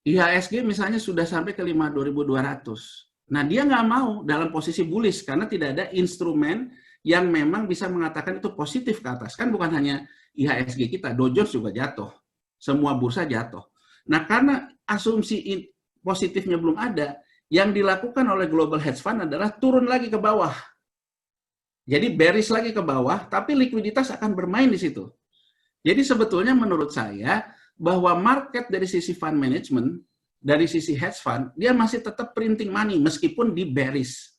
IHSG misalnya sudah sampai ke 5.200. Nah, dia nggak mau dalam posisi bullish, karena tidak ada instrumen yang memang bisa mengatakan itu positif ke atas. Kan bukan hanya IHSG kita, Dow Jones juga jatuh. Semua bursa jatuh. Nah, karena asumsi positifnya belum ada, yang dilakukan oleh global hedge fund adalah turun lagi ke bawah. Jadi bearish lagi ke bawah, tapi likuiditas akan bermain di situ. Jadi sebetulnya menurut saya, bahwa market dari sisi fund management, dari sisi hedge fund, dia masih tetap printing money meskipun di bearish.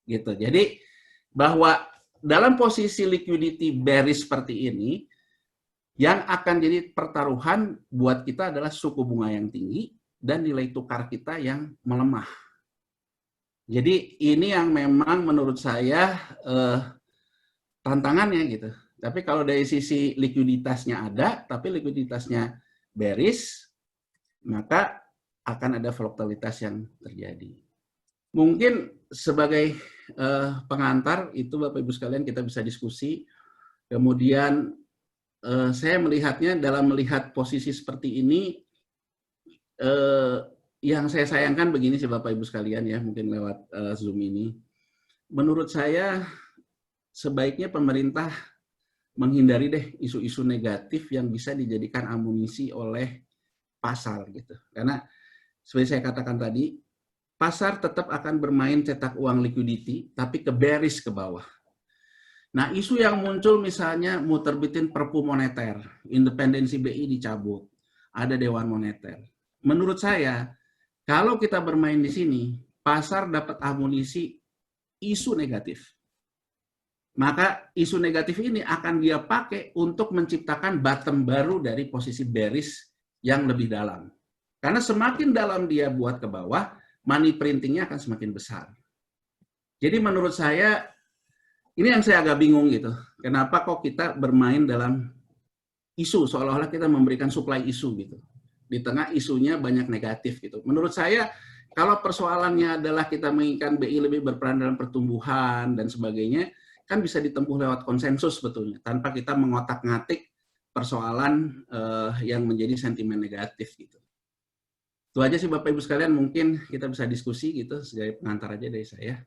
Gitu. Jadi bahwa dalam posisi liquidity bearish seperti ini, yang akan jadi pertaruhan buat kita adalah suku bunga yang tinggi dan nilai tukar kita yang melemah. Jadi ini yang memang menurut saya tantangannya gitu. Tapi kalau dari sisi likuiditasnya ada, tapi likuiditasnya bearish, maka akan ada volatilitas yang terjadi. Mungkin sebagai pengantar itu Bapak Ibu sekalian kita bisa diskusi. Kemudian saya melihatnya dalam melihat posisi seperti ini, yang saya sayangkan begini sih Bapak Ibu sekalian ya, mungkin lewat Zoom ini. Menurut saya sebaiknya pemerintah menghindari deh isu-isu negatif yang bisa dijadikan amunisi oleh pasar gitu. Karena seperti saya katakan tadi, pasar tetap akan bermain cetak uang liquidity, tapi ke bearish ke bawah. Nah, isu yang muncul misalnya mau terbitin perpu moneter, independensi BI dicabut, ada Dewan Moneter. Menurut saya, kalau kita bermain di sini, pasar dapat amunisi isu negatif. Maka isu negatif ini akan dia pakai untuk menciptakan bottom baru dari posisi bearish yang lebih dalam. Karena semakin dalam dia buat ke bawah, money printingnya akan semakin besar. Jadi menurut saya, ini yang saya agak bingung gitu. Kenapa kok kita bermain dalam isu, seolah-olah kita memberikan supply isu gitu. Di tengah isunya banyak negatif gitu. Menurut saya, kalau persoalannya adalah kita menginginkan BI lebih berperan dalam pertumbuhan dan sebagainya, kan bisa ditempuh lewat konsensus sebetulnya, tanpa kita mengotak-ngatik persoalan yang menjadi sentimen negatif gitu. Itu aja sih Bapak Ibu sekalian, mungkin kita bisa diskusi gitu sebagai pengantar aja dari saya.